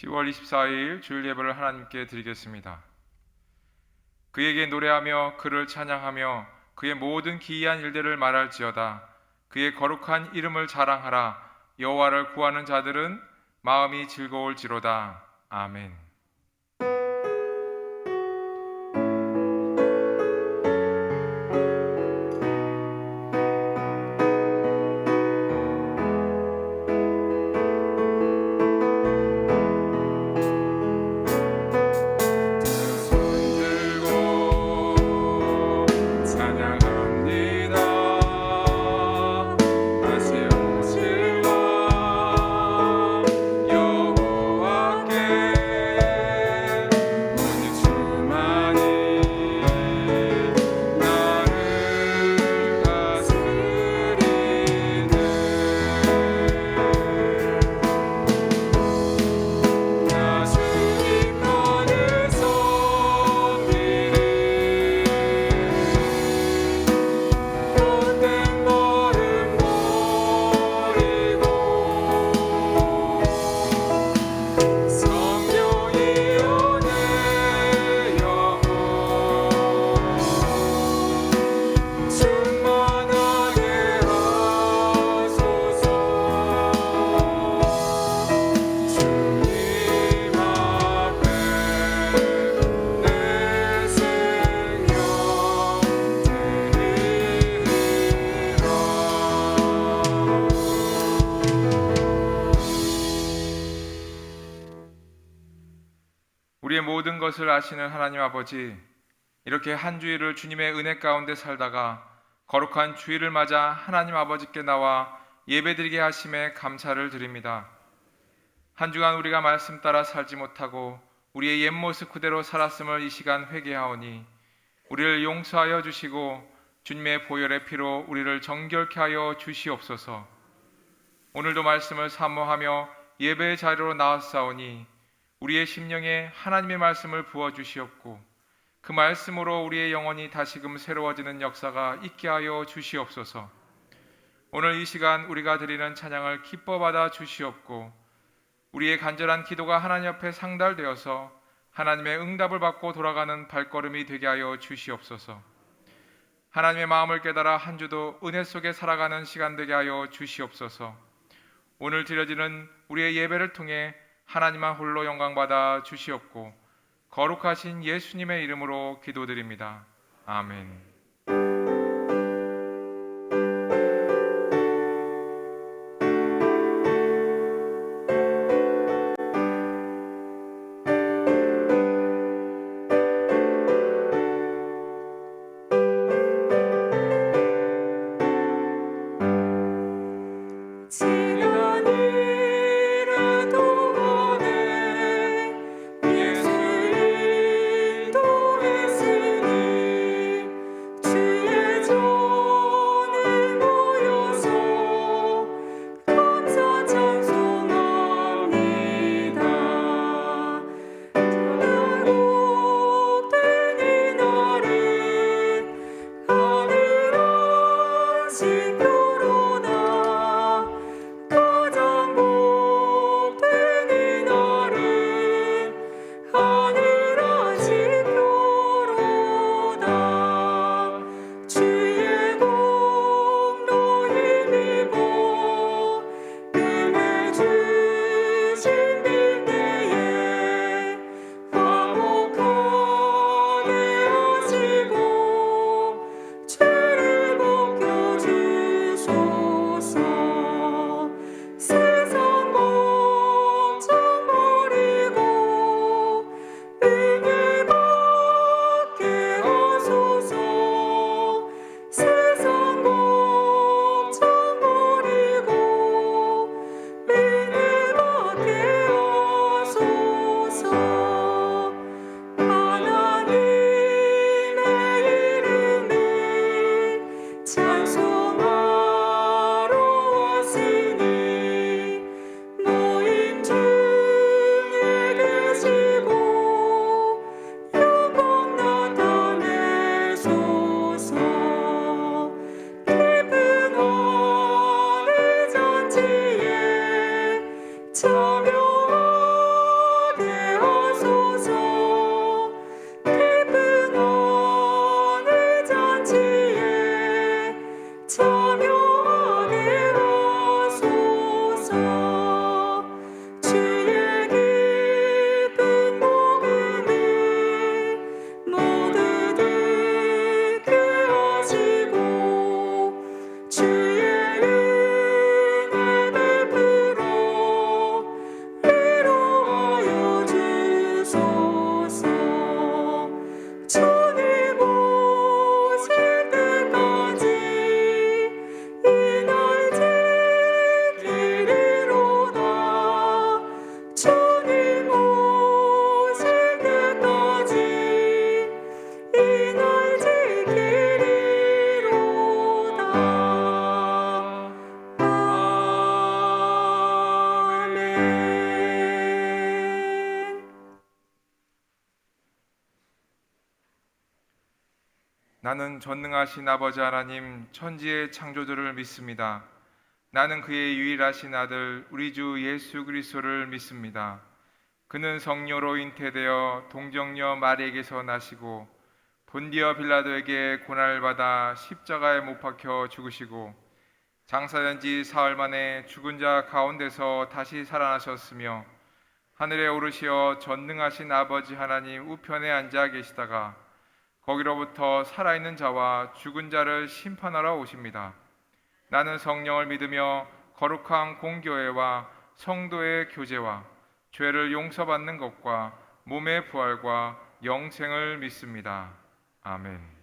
10월 24일 주일 예배를 하나님께 드리겠습니다. 그에게 노래하며 그를 찬양하며 그의 모든 기이한 일들을 말할지어다. 그의 거룩한 이름을 자랑하라. 여호와를 구하는 자들은 마음이 즐거울지로다. 아멘. 우리의 모든 것을 아시는 하나님 아버지, 이렇게 한 주일을 주님의 은혜 가운데 살다가 거룩한 주일을 맞아 하나님 아버지께 나와 예배드리게 하심에 감사를 드립니다. 한 주간 우리가 말씀 따라 살지 못하고 우리의 옛 모습 그대로 살았음을 이 시간 회개하오니 우리를 용서하여 주시고 주님의 보혈의 피로 우리를 정결케 하여 주시옵소서. 오늘도 말씀을 사모하며 예배의 자리로 나왔사오니 우리의 심령에 하나님의 말씀을 부어주시옵고 그 말씀으로 우리의 영혼이 다시금 새로워지는 역사가 있게 하여 주시옵소서. 오늘 이 시간 우리가 드리는 찬양을 기뻐 받아 주시옵고 우리의 간절한 기도가 하나님 앞에 상달되어서 하나님의 응답을 받고 돌아가는 발걸음이 되게 하여 주시옵소서. 하나님의 마음을 깨달아 한 주도 은혜 속에 살아가는 시간 되게 하여 주시옵소서. 오늘 드려지는 우리의 예배를 통해 하나님만 홀로 영광받아 주시옵고 거룩하신 예수님의 이름으로 기도드립니다. 아멘. 나는 전능하신 아버지 하나님 천지의 창조주를 믿습니다. 나는 그의 유일하신 아들 우리 주 예수 그리스도를 믿습니다. 그는 성령으로 잉태되어 동정녀 마리에게서 나시고 본디어 빌라도에게 고난을 받아 십자가에 못 박혀 죽으시고 장사된 지 사흘 만에 죽은 자 가운데서 다시 살아나셨으며 하늘에 오르시어 전능하신 아버지 하나님 우편에 앉아 계시다가 거기로부터 살아있는 자와 죽은 자를 심판하러 오십니다. 나는 성령을 믿으며 거룩한 공교회와 성도의 교제와 죄를 용서받는 것과 몸의 부활과 영생을 믿습니다. 아멘.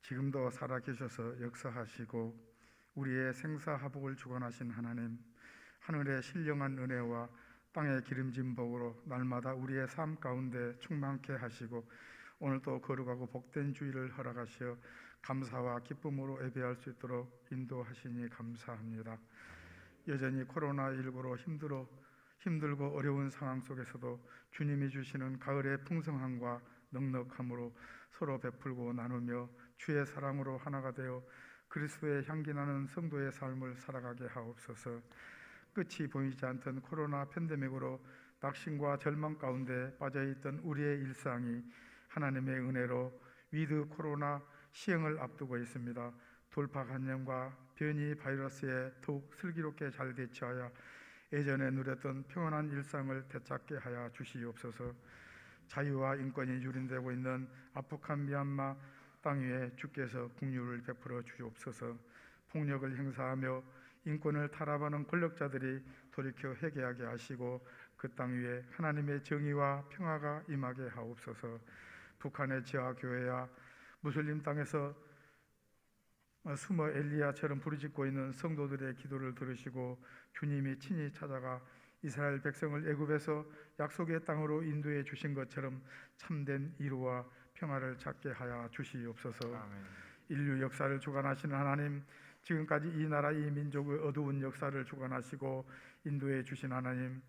지금도 살아계셔서 역사하시고 우리의 생사화복을 주관하신 하나님, 하늘의 신령한 은혜와 땅의 기름진 복으로 날마다 우리의 삶 가운데 충만케 하시고 오늘도 거룩하고 복된 주일을 허락하시어 감사와 기쁨으로 예배할 수 있도록 인도하시니 감사합니다. 여전히 코로나19로 힘들고 어려운 상황 속에서도 주님이 주시는 가을의 풍성함과 넉넉함으로 서로 베풀고 나누며 주의 사랑으로 하나가 되어 그리스도의 향기 나는 성도의 삶을 살아가게 하옵소서. 끝이 보이지 않던 코로나 팬데믹으로 낙심과 절망 가운데 빠져있던 우리의 일상이 하나님의 은혜로 위드 코로나 시행을 앞두고 있습니다. 돌파 감염과 변이 바이러스에 더욱 슬기롭게 잘 대처하여 예전에 누렸던 평온한 일상을 되찾게 하여 주시옵소서. 자유와 인권이 유린되고 있는 아프간 미얀마 땅 위에 주께서 긍휼을 베풀어 주옵소서. 폭력을 행사하며 인권을 탄압하는 권력자들이 돌이켜 회개하게 하시고 그 땅 위에 하나님의 정의와 평화가 임하게 하옵소서. 북한의 지하 교회야 무슬림 땅에서 숨어 엘리야처럼 부르짖고 있는 성도들의 기도를 들으시고 주님이 친히 찾아가 이스라엘 백성을 애굽에서 약속의 땅으로 인도해 주신 것처럼 참된 이루와 평화를 찾게 하여 주시옵소서. 아멘. 인류 역사를 주관하시는 하나님, 지금까지 이 나라 이 민족의 어두운 역사를 주관하시고 인도해 주신 하나님,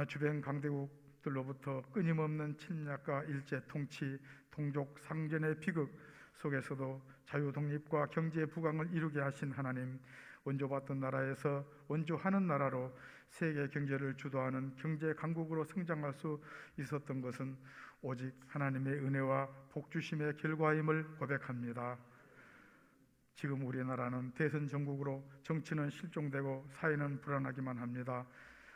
주변 강대국들로부터 끊임없는 침략과 일제 통치, 동족 상전의 비극 속에서도 자유 독립과 경제 부강을 이루게 하신 하나님, 원조받던 나라에서 원조하는 나라로 세계 경제를 주도하는 경제 강국으로 성장할 수 있었던 것은 오직 하나님의 은혜와 복주심의 결과임을 고백합니다. 지금 우리나라는 대선 전국으로 정치는 실종되고 사회는 불안하기만 합니다.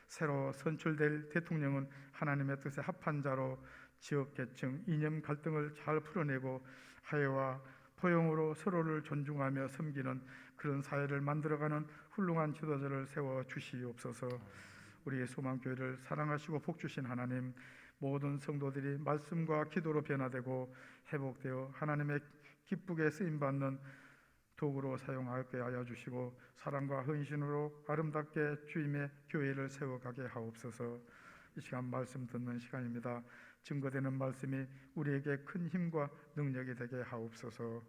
새로 선출될 대통령은 하나님의 뜻에 합한 자로 지역 계층 이념 갈등을 잘 풀어내고 화해와 포용으로 서로를 존중하며 섬기는 그런 사회를 만들어가는 훌륭한 지도자를 세워 주시옵소서. 우리의 소망교회를 사랑하시고 복주신 하나님, 모든 성도들이 말씀과 기도로 변화되고 회복되어 하나님의 기쁘게 쓰임받는 도구로 사용하게 하여 주시고 사랑과 헌신으로 아름답게 주님의 교회를 세워가게 하옵소서. 이 시간 말씀 듣는 시간입니다. 증거되는 말씀이 우리에게 큰 힘과 능력이 되게 하옵소서.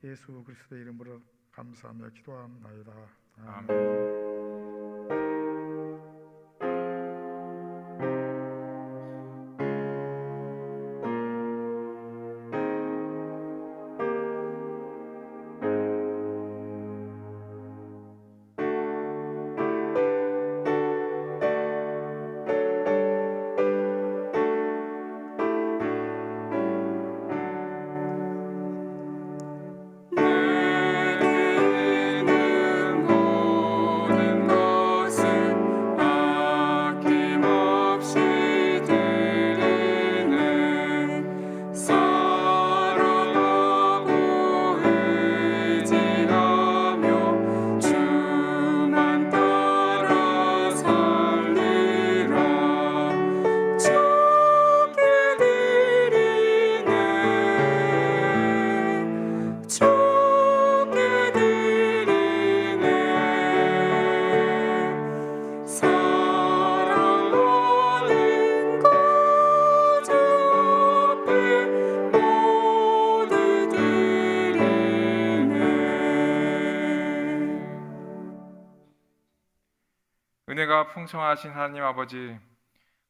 예수 그리스도의 이름으로 감사하며 기도합나이다. 아멘. 은혜가 풍성하신 하나님 아버지,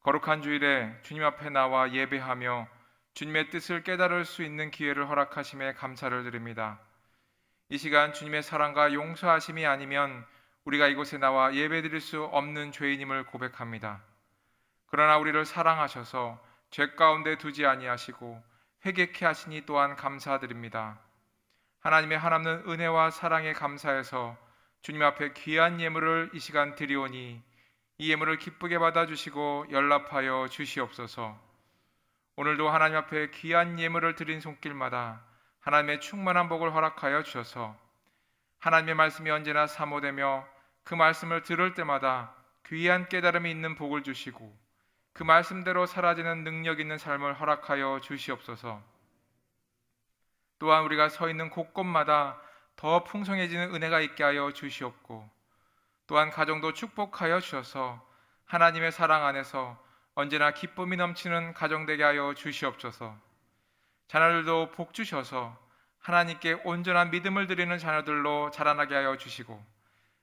거룩한 주일에 주님 앞에 나와 예배하며 주님의 뜻을 깨달을 수 있는 기회를 허락하심에 감사를 드립니다. 이 시간 주님의 사랑과 용서하심이 아니면 우리가 이곳에 나와 예배드릴 수 없는 죄인임을 고백합니다. 그러나 우리를 사랑하셔서 죄 가운데 두지 아니하시고 회개케 하시니 또한 감사드립니다. 하나님의 한없는 은혜와 사랑에 감사해서 주님 앞에 귀한 예물을 이 시간 드리오니 이 예물을 기쁘게 받아주시고 연락하여 주시옵소서. 오늘도 하나님 앞에 귀한 예물을 드린 손길마다 하나님의 충만한 복을 허락하여 주셔서 하나님의 말씀이 언제나 사모되며 그 말씀을 들을 때마다 귀한 깨달음이 있는 복을 주시고 그 말씀대로 사라지는 능력 있는 삶을 허락하여 주시옵소서. 또한 우리가 서 있는 곳곳마다 더 풍성해지는 은혜가 있게 하여 주시옵고 또한 가정도 축복하여 주셔서 하나님의 사랑 안에서 언제나 기쁨이 넘치는 가정 되게 하여 주시옵소서. 자녀들도 복 주셔서 하나님께 온전한 믿음을 드리는 자녀들로 자라나게 하여 주시고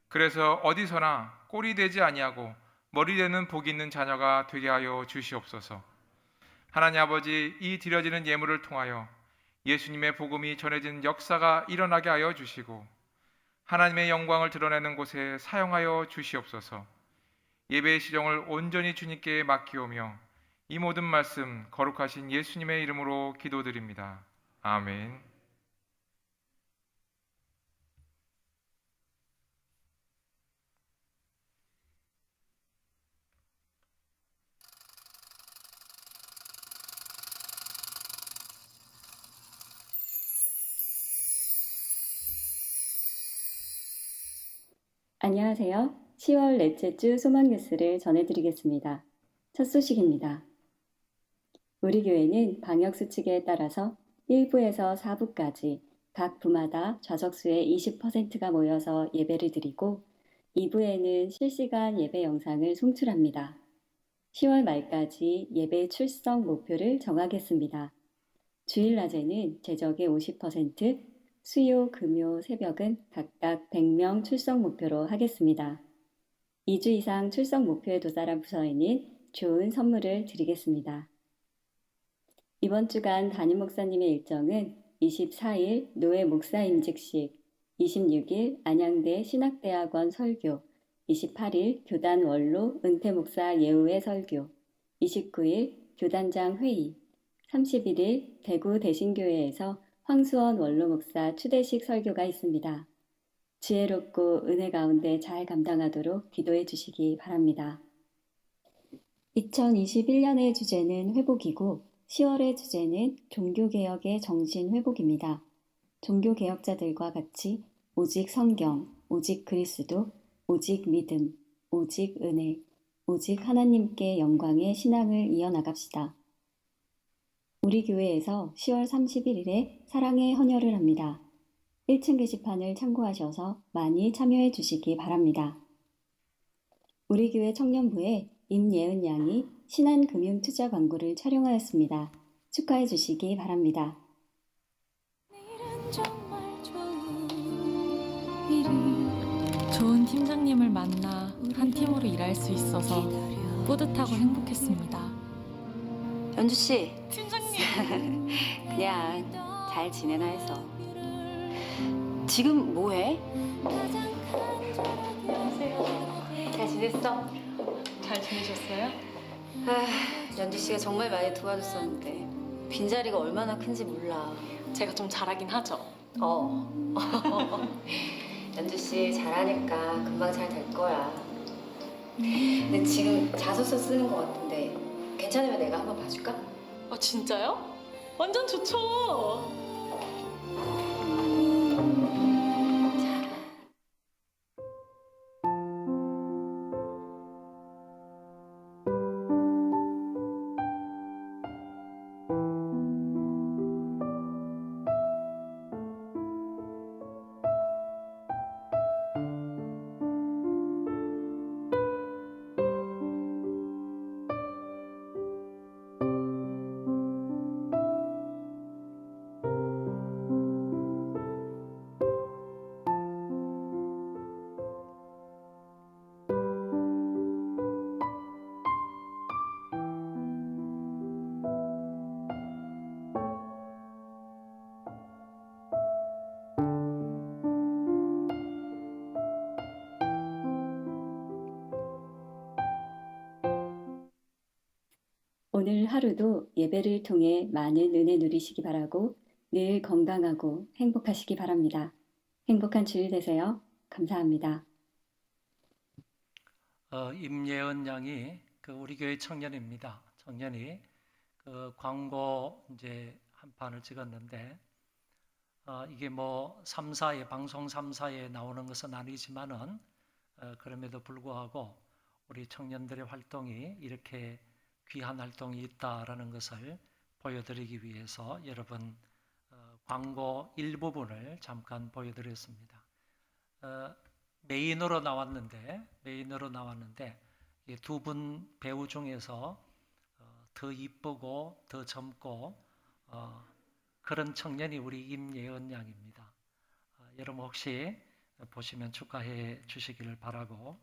그래서 어디서나 꼴이 되지 아니하고 머리 되는 복이 있는 자녀가 되게 하여 주시옵소서. 하나님 아버지, 이 드려지는 예물을 통하여 예수님의 복음이 전해진 역사가 일어나게 하여 주시고 하나님의 영광을 드러내는 곳에 사용하여 주시옵소서. 예배의 시정을 온전히 주님께 맡기오며 이 모든 말씀 거룩하신 예수님의 이름으로 기도드립니다. 아멘. 안녕하세요. 10월 넷째 주 소망 뉴스를 전해드리겠습니다. 첫 소식입니다. 우리 교회는 방역 수칙에 따라서 1부에서 4부까지 각 부마다 좌석수의 20%가 모여서 예배를 드리고 2부에는 실시간 예배 영상을 송출합니다. 10월 말까지 예배 출석 목표를 정하겠습니다. 주일 낮에는 제적의 50%, 수요, 금요, 새벽은 각각 100명 출석 목표로 하겠습니다. 2주 이상 출석 목표에 도달한 부서에는 좋은 선물을 드리겠습니다. 이번 주간 담임 목사님의 일정은 24일 노예 목사 임직식, 26일 안양대 신학대학원 설교, 28일 교단 원로 은퇴 목사 예우의 설교, 29일 교단장 회의, 31일 대구 대신교회에서 황수원 원로 목사 추대식 설교가 있습니다. 지혜롭고 은혜 가운데 잘 감당하도록 기도해 주시기 바랍니다. 2021년의 주제는 회복이고 10월의 주제는 종교개혁의 정신 회복입니다. 종교개혁자들과 같이 오직 성경, 오직 그리스도, 오직 믿음, 오직 은혜, 오직 하나님께 영광의 신앙을 이어나갑시다. 우리 교회에서 10월 31일에 사랑의 헌혈을 합니다. 1층 게시판을 참고하셔서 많이 참여해 주시기 바랍니다. 우리 교회 청년부에 임예은 양이 신한금융투자 광고를 촬영하였습니다. 축하해 주시기 바랍니다. 좋은 팀장님을 만나 한 팀으로 일할 수 있어서 뿌듯하고 행복했습니다. 연주 씨, 팀장님! 그냥 잘 지내나 해서. 지금 뭐해? 안녕하세요. 잘 지냈어? 잘 지내셨어요? 연주 씨가 정말 많이 도와줬었는데 빈자리가 얼마나 큰지 몰라. 제가 좀 잘하긴 하죠. 연주 씨 잘하니까 금방 잘 될 거야. 근데 지금 자소서 쓰는 것 같은데 괜찮으면 내가 한번 봐줄까? 아 진짜요? 완전 좋죠. 오늘 하루도 예배를 통해 많은 은혜 누리시기 바라고 늘 건강하고 행복하시기 바랍니다. 행복한 주일 되세요. 감사합니다. 임예은 양이 우리 교회 청년입니다. 청년이 광고 이제 한 판을 찍었는데 이게 뭐 3사에 방송 3사에 나오는 것은 아니지만은 그럼에도 불구하고 우리 청년들의 활동이 이렇게 귀한 활동이 있다라는 것을 보여드리기 위해서 여러분 광고 일부분을 잠깐 보여드렸습니다. 메인으로 나왔는데 두 분 배우 중에서 더 이쁘고 더 젊고 그런 청년이 우리 임예은 양입니다. 여러분 혹시 보시면 축하해 주시기를 바라고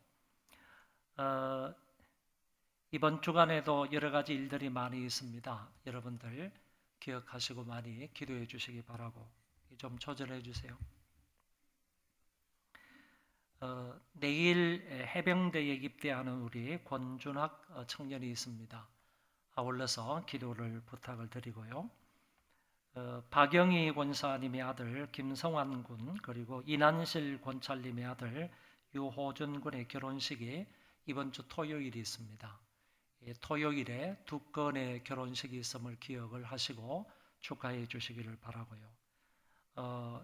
이번 주간에도 여러 가지 일들이 많이 있습니다. 여러분들 기억하시고 많이 기도해 주시기 바라고 좀 조절해 주세요. 내일 해병대에 입대하는 우리 권준학 청년이 있습니다. 아울러서 기도를 부탁을 드리고요. 박영희 권사님의 아들 김성환 군 그리고 이난실 권찰님의 아들 유호준 군의 결혼식이 이번 주 토요일이 있습니다. 토요일에 두 건의 결혼식이 있음을 기억을 하시고 축하해 주시기를 바라고요.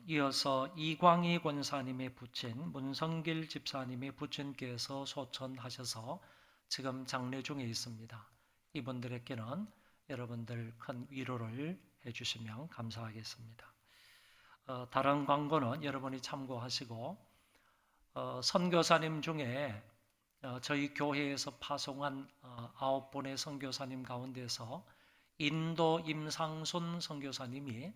이어서 이광희 권사님의 부친 문성길 집사님의 부친께서 소천하셔서 지금 장례 중에 있습니다. 이분들에게는 여러분들 큰 위로를 해주시면 감사하겠습니다. 다른 광고는 여러분이 참고하시고 선교사님 중에 저희 교회에서 파송한 9분의 선교사님 가운데서 인도 임상순 선교사님이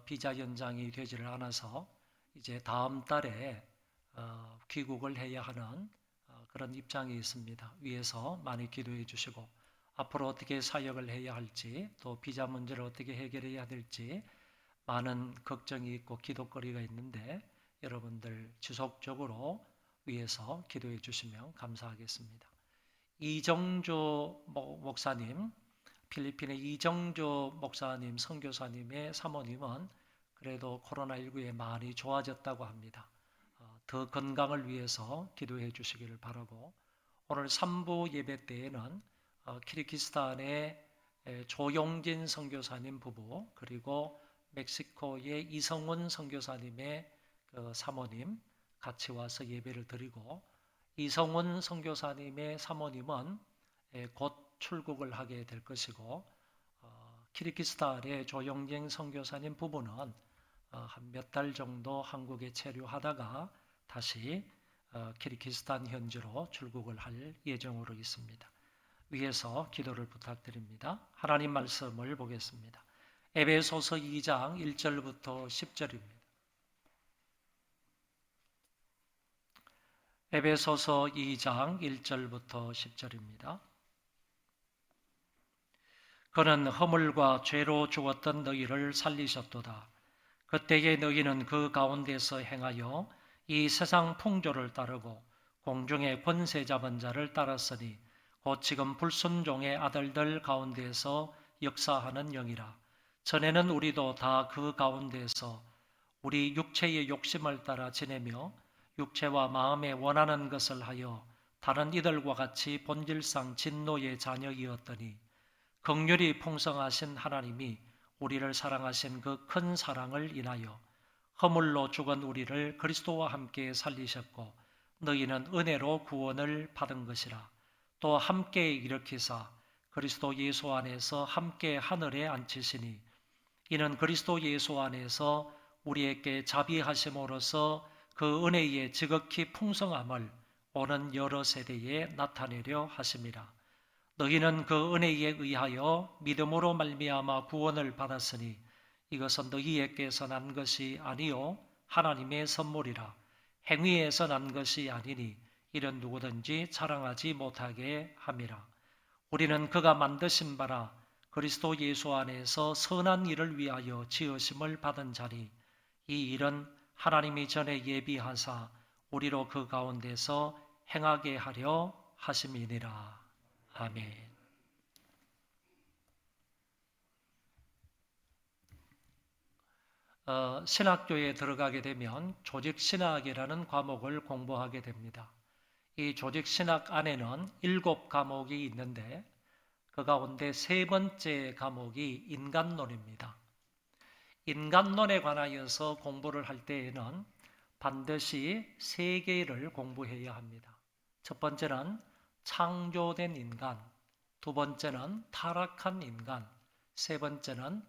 비자 연장이 되지를 않아서 이제 다음 달에 귀국을 해야 하는 그런 입장이 있습니다. 위에서 많이 기도해 주시고 앞으로 어떻게 사역을 해야 할지 또 비자 문제를 어떻게 해결해야 될지 많은 걱정이 있고 기도거리가 있는데 여러분들 지속적으로 위에서 기도해 주시면 감사하겠습니다. 이정조 목사님, 필리핀의 이정조 목사님, 선교사님의 사모님은 그래도 코로나19에 많이 좋아졌다고 합니다. 더 건강을 위해서 기도해 주시기를 바라고 오늘 3부 예배 때에는 키르기스탄의 조용진 선교사님 부부 그리고 멕시코의 이성훈 선교사님의 그 사모님 같이 와서 예배를 드리고 이성훈 선교사님의 사모님은 곧 출국을 하게 될 것이고 키르기스탄의 조영진 선교사님 부부는 한 몇 달 정도 한국에 체류하다가 다시 키르기스탄 현지로 출국을 할 예정으로 있습니다. 위에서 기도를 부탁드립니다. 하나님 말씀을 보겠습니다. 에베소서 2장 1절부터 10절입니다. 에베소서 2장 1절부터 10절입니다. 그는 허물과 죄로 죽었던 너희를 살리셨도다. 그때에 너희는 그 가운데서 행하여 이 세상 풍조를 따르고 공중의 권세 잡은 자를 따랐으니 곧 지금 불순종의 아들들 가운데서 역사하는 영이라. 전에는 우리도 다 그 가운데서 우리 육체의 욕심을 따라 지내며 육체와 마음에 원하는 것을 하여 다른 이들과 같이 본질상 진노의 자녀이었더니 긍휼이 풍성하신 하나님이 우리를 사랑하신 그 큰 사랑을 인하여 허물로 죽은 우리를 그리스도와 함께 살리셨고 너희는 은혜로 구원을 받은 것이라. 또 함께 일으키사 그리스도 예수 안에서 함께 하늘에 앉히시니 이는 그리스도 예수 안에서 우리에게 자비하심으로써 그 은혜의 지극히 풍성함을 오는 여러 세대에 나타내려 하심이라. 너희는 그 은혜에 의하여 믿음으로 말미암아 구원을 받았으니 이것은 너희에게서 난 것이 아니요 하나님의 선물이라. 행위에서 난 것이 아니니 이런 누구든지 자랑하지 못하게 함이라. 우리는 그가 만드신 바라 그리스도 예수 안에서 선한 일을 위하여 지으심을 받은 자니 이 일은 하나님이 전에 예비하사 우리로 그 가운데서 행하게 하려 하심이니라. 아멘. 신학교에 들어가게 되면 조직신학이라는 과목을 공부하게 됩니다. 이 조직신학 안에는 7과목이 있는데 그 가운데 3번째 과목이 인간론입니다. 인간론에 관하여서 공부를 할 때에는 반드시 3개를 공부해야 합니다. 첫 번째는 창조된 인간, 두 번째는 타락한 인간, 세 번째는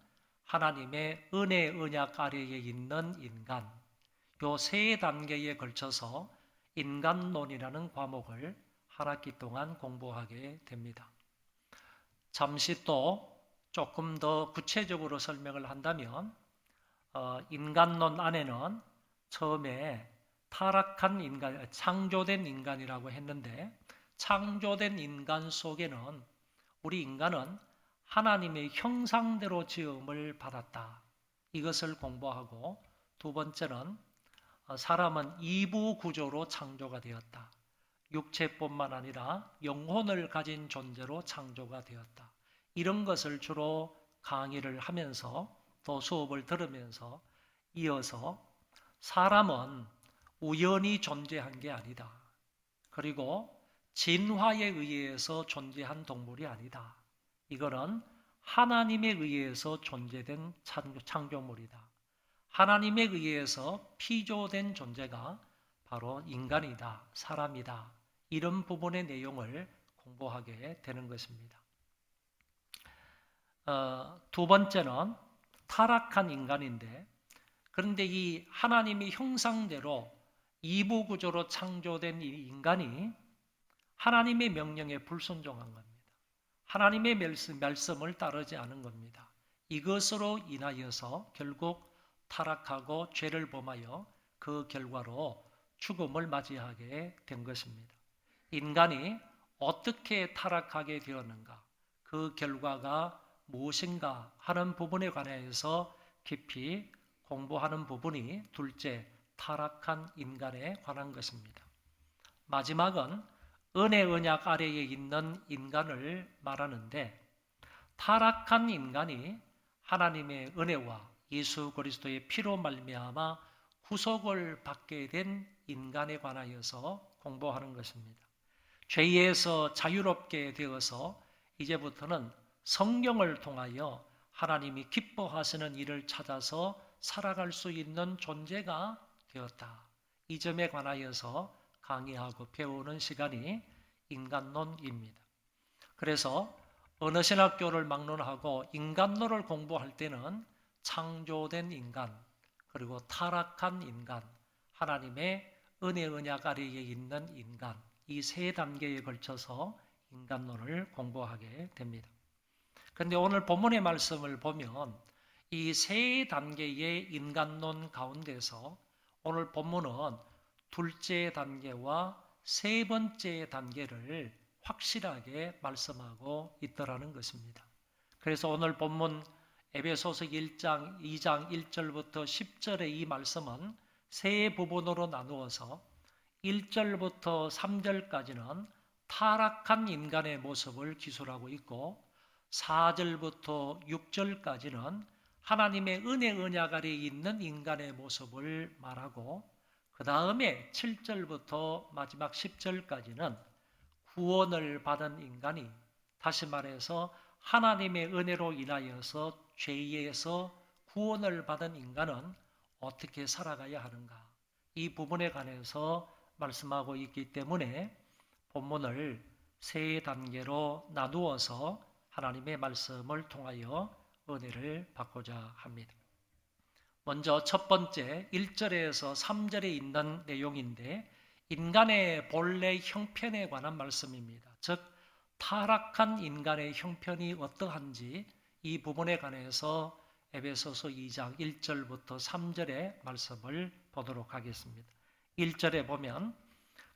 하나님의 은혜 언약 아래에 있는 인간. 요 3단계에 걸쳐서 인간론이라는 과목을 한 학기 동안 공부하게 됩니다. 잠시 또 조금 더 구체적으로 설명을 한다면 인간론 안에는 처음에 타락한 인간, 창조된 인간이라고 했는데 창조된 인간 속에는 우리 인간은 하나님의 형상대로 지음을 받았다. 이것을 공부하고 두 번째는 사람은 이부 구조로 창조가 되었다. 육체뿐만 아니라 영혼을 가진 존재로 창조가 되었다. 이런 것을 주로 강의를 하면서 또 수업을 들으면서 이어서 사람은 우연히 존재한 게 아니다. 그리고 진화에 의해서 존재한 동물이 아니다. 이거는 하나님에 의해서 존재된 창조물이다. 하나님에 의해서 피조된 존재가 바로 인간이다, 사람이다. 이런 부분의 내용을 공부하게 되는 것입니다. 두 번째는 타락한 인간인데, 그런데 이 하나님의 형상대로 이부 구조로 창조된 이 인간이 하나님의 명령에 불순종한 겁니다. 하나님의 말씀을 따르지 않은 겁니다. 이것으로 인하여서 결국 타락하고 죄를 범하여 그 결과로 죽음을 맞이하게 된 것입니다. 인간이 어떻게 타락하게 되었는가, 그 결과가 무엇인가 하는 부분에 관해서 깊이 공부하는 부분이 둘째, 타락한 인간에 관한 것입니다. 마지막은 은혜 언약 아래에 있는 인간을 말하는데, 타락한 인간이 하나님의 은혜와 예수 그리스도의 피로 말미암아 구속을 받게 된 인간에 관하여서 공부하는 것입니다. 죄에서 자유롭게 되어서 이제부터는 성경을 통하여 하나님이 기뻐하시는 일을 찾아서 살아갈 수 있는 존재가 되었다. 이 점에 관하여서 강의하고 배우는 시간이 인간론입니다. 그래서 어느 신학교를 막론하고 인간론을 공부할 때는 창조된 인간, 그리고 타락한 인간, 하나님의 은혜 언약 아래에 있는 인간, 이 세 단계에 걸쳐서 인간론을 공부하게 됩니다. 그런데 오늘 본문의 말씀을 보면 이 세 단계의 인간론 가운데서 오늘 본문은 둘째 단계와 세 번째 단계를 확실하게 말씀하고 있더라는 것입니다. 그래서 오늘 본문 에베소서 1장 2장 1절부터 10절의 이 말씀은 세 부분으로 나누어서 1절부터 3절까지는 타락한 인간의 모습을 기술하고 있고, 4절부터 6절까지는 하나님의 은혜 언약 아래에 있는 인간의 모습을 말하고, 그 다음에 7절부터 마지막 10절까지는 구원을 받은 인간이, 다시 말해서 하나님의 은혜로 인하여서 죄에서 구원을 받은 인간은 어떻게 살아가야 하는가, 이 부분에 관해서 말씀하고 있기 때문에 본문을 세 단계로 나누어서 하나님의 말씀을 통하여 은혜를 받고자 합니다. 먼저 첫 번째 1절에서 3절에 있는 내용인데, 인간의 본래 형편에 관한 말씀입니다. 즉 타락한 인간의 형편이 어떠한지 이 부분에 관해서 에베소서 2장 1절부터 3절의 말씀을 보도록 하겠습니다. 1절에 보면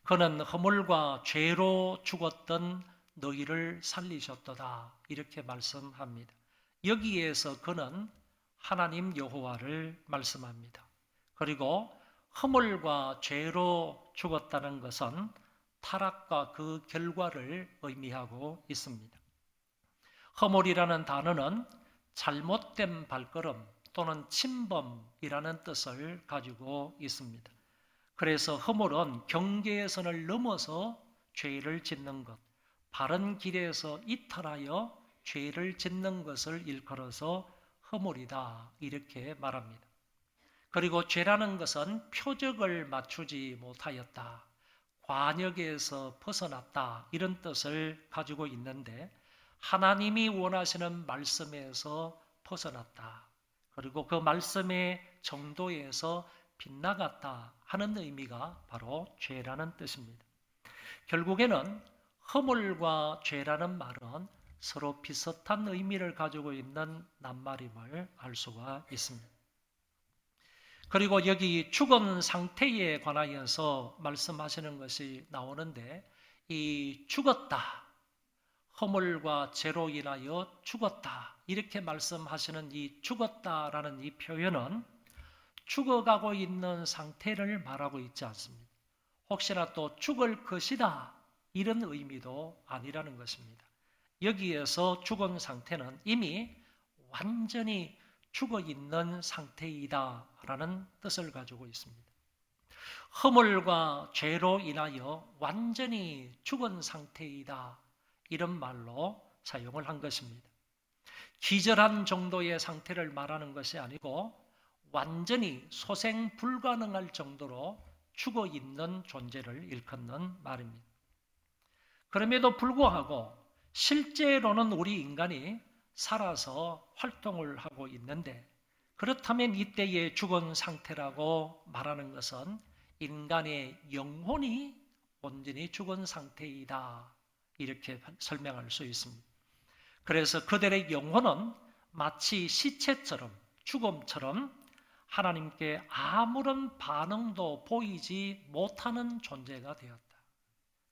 그는 허물과 죄로 죽었던 너희를 살리셨도다, 이렇게 말씀합니다. 여기에서 그는 하나님 여호와를 말씀합니다. 그리고 허물과 죄로 죽었다는 것은 타락과 그 결과를 의미하고 있습니다. 허물이라는 단어는 잘못된 발걸음 또는 침범이라는 뜻을 가지고 있습니다. 그래서 허물은 경계선을 넘어서 죄를 짓는 것, 바른 길에서 이탈하여 죄를 짓는 것을 일컬어서 허물이다, 이렇게 말합니다. 그리고 죄라는 것은 표적을 맞추지 못하였다, 관역에서 벗어났다, 이런 뜻을 가지고 있는데, 하나님이 원하시는 말씀에서 벗어났다, 그리고 그 말씀의 정도에서 빗나갔다 하는 의미가 바로 죄라는 뜻입니다. 결국에는 허물과 죄라는 말은 서로 비슷한 의미를 가지고 있는 낱말임을 알 수가 있습니다. 그리고 여기 죽은 상태에 관하여서 말씀하시는 것이 나오는데, 이 죽었다, 허물과 죄로 인하여 죽었다, 이렇게 말씀하시는 이 죽었다라는 이 표현은 죽어가고 있는 상태를 말하고 있지 않습니다. 혹시나 또 죽을 것이다, 이런 의미도 아니라는 것입니다. 여기에서 죽은 상태는 이미 완전히 죽어 있는 상태이다 라는 뜻을 가지고 있습니다. 허물과 죄로 인하여 완전히 죽은 상태이다, 이런 말로 사용을 한 것입니다. 기절한 정도의 상태를 말하는 것이 아니고 완전히 소생 불가능할 정도로 죽어 있는 존재를 일컫는 말입니다. 그럼에도 불구하고 실제로는 우리 인간이 살아서 활동을 하고 있는데, 그렇다면 이때의 죽은 상태라고 말하는 것은 인간의 영혼이 온전히 죽은 상태이다, 이렇게 설명할 수 있습니다. 그래서 그들의 영혼은 마치 시체처럼, 죽음처럼 하나님께 아무런 반응도 보이지 못하는 존재가 되었다.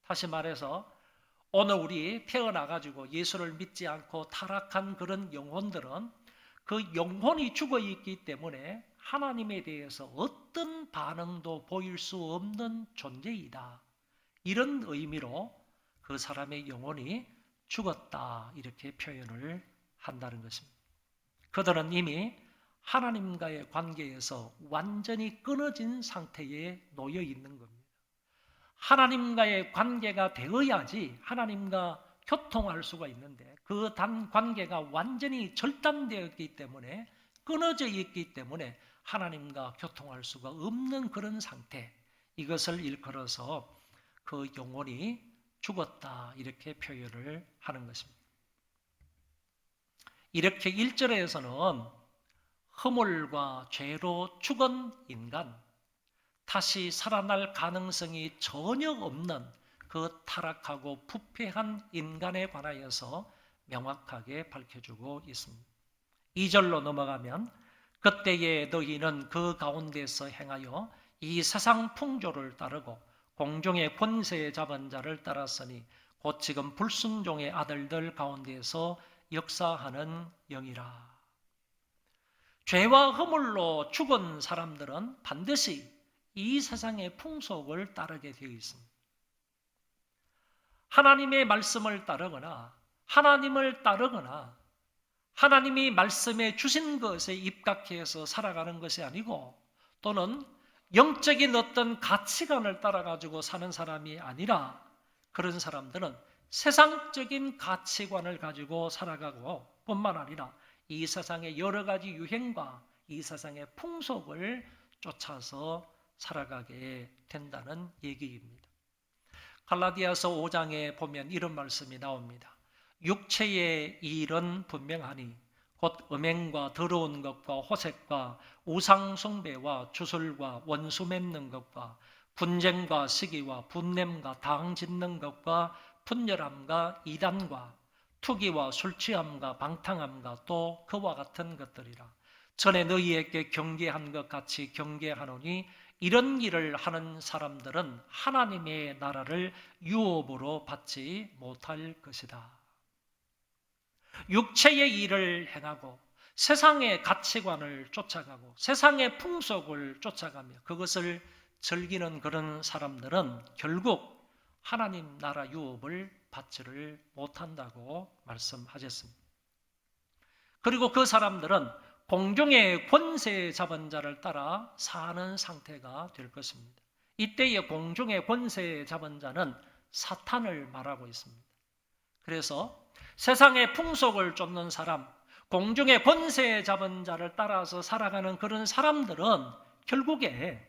다시 말해서 오늘 우리 태어나가지고 예수를 믿지 않고 타락한 그런 영혼들은 그 영혼이 죽어 있기 때문에 하나님에 대해서 어떤 반응도 보일 수 없는 존재이다. 이런 의미로 그 사람의 영혼이 죽었다, 이렇게 표현을 한다는 것입니다. 그들은 이미 하나님과의 관계에서 완전히 끊어진 상태에 놓여 있는 겁니다. 하나님과의 관계가 되어야지 하나님과 교통할 수가 있는데, 그 단 관계가 완전히 절단되었기 때문에, 끊어져 있기 때문에 하나님과 교통할 수가 없는 그런 상태, 이것을 일컬어서 그 영혼이 죽었다, 이렇게 표현을 하는 것입니다. 이렇게 1절에서는 허물과 죄로 죽은 인간, 다시 살아날 가능성이 전혀 없는 그 타락하고 부패한 인간에 관하여서 명확하게 밝혀주고 있습니다. 2절로 넘어가면 그때에 너희는 그 가운데서 행하여 이 세상 풍조를 따르고 공중의 권세 잡은 자를 따랐으니 곧 지금 불순종의 아들들 가운데서 역사하는 영이라. 죄와 허물로 죽은 사람들은 반드시 이 세상의 풍속을 따르게 되어 있습니다. 하나님의 말씀을 따르거나 하나님을 따르거나 하나님이 말씀해 주신 것에 입각해서 살아가는 것이 아니고, 또는 영적인 어떤 가치관을 따라가지고 사는 사람이 아니라, 그런 사람들은 세상적인 가치관을 가지고 살아가고 뿐만 아니라 이 세상의 여러 가지 유행과 이 세상의 풍속을 쫓아서 살아가게 된다는 얘기입니다. 갈라디아서 5장에 보면 이런 말씀이 나옵니다. 육체의 일은 분명하니 곧 음행과 더러운 것과 호색과 우상 숭배와 주술과 원수 맺는 것과 분쟁과 시기와 분냄과 당 짓는 것과 분열함과 이단과 투기와 술취함과 방탕함과 또 그와 같은 것들이라. 전에 너희에게 경계한 것 같이 경계하노니 이런 일을 하는 사람들은 하나님의 나라를 유업으로 받지 못할 것이다. 육체의 일을 행하고 세상의 가치관을 쫓아가고 세상의 풍속을 쫓아가며 그것을 즐기는 그런 사람들은 결국 하나님 나라 유업을 받지를 못한다고 말씀하셨습니다. 그리고 그 사람들은 공중의 권세 잡은 자를 따라 사는 상태가 될 것입니다. 이때의 공중의 권세 잡은 자는 사탄을 말하고 있습니다. 그래서 세상의 풍속을 쫓는 사람, 공중의 권세 잡은 자를 따라서 살아가는 그런 사람들은 결국에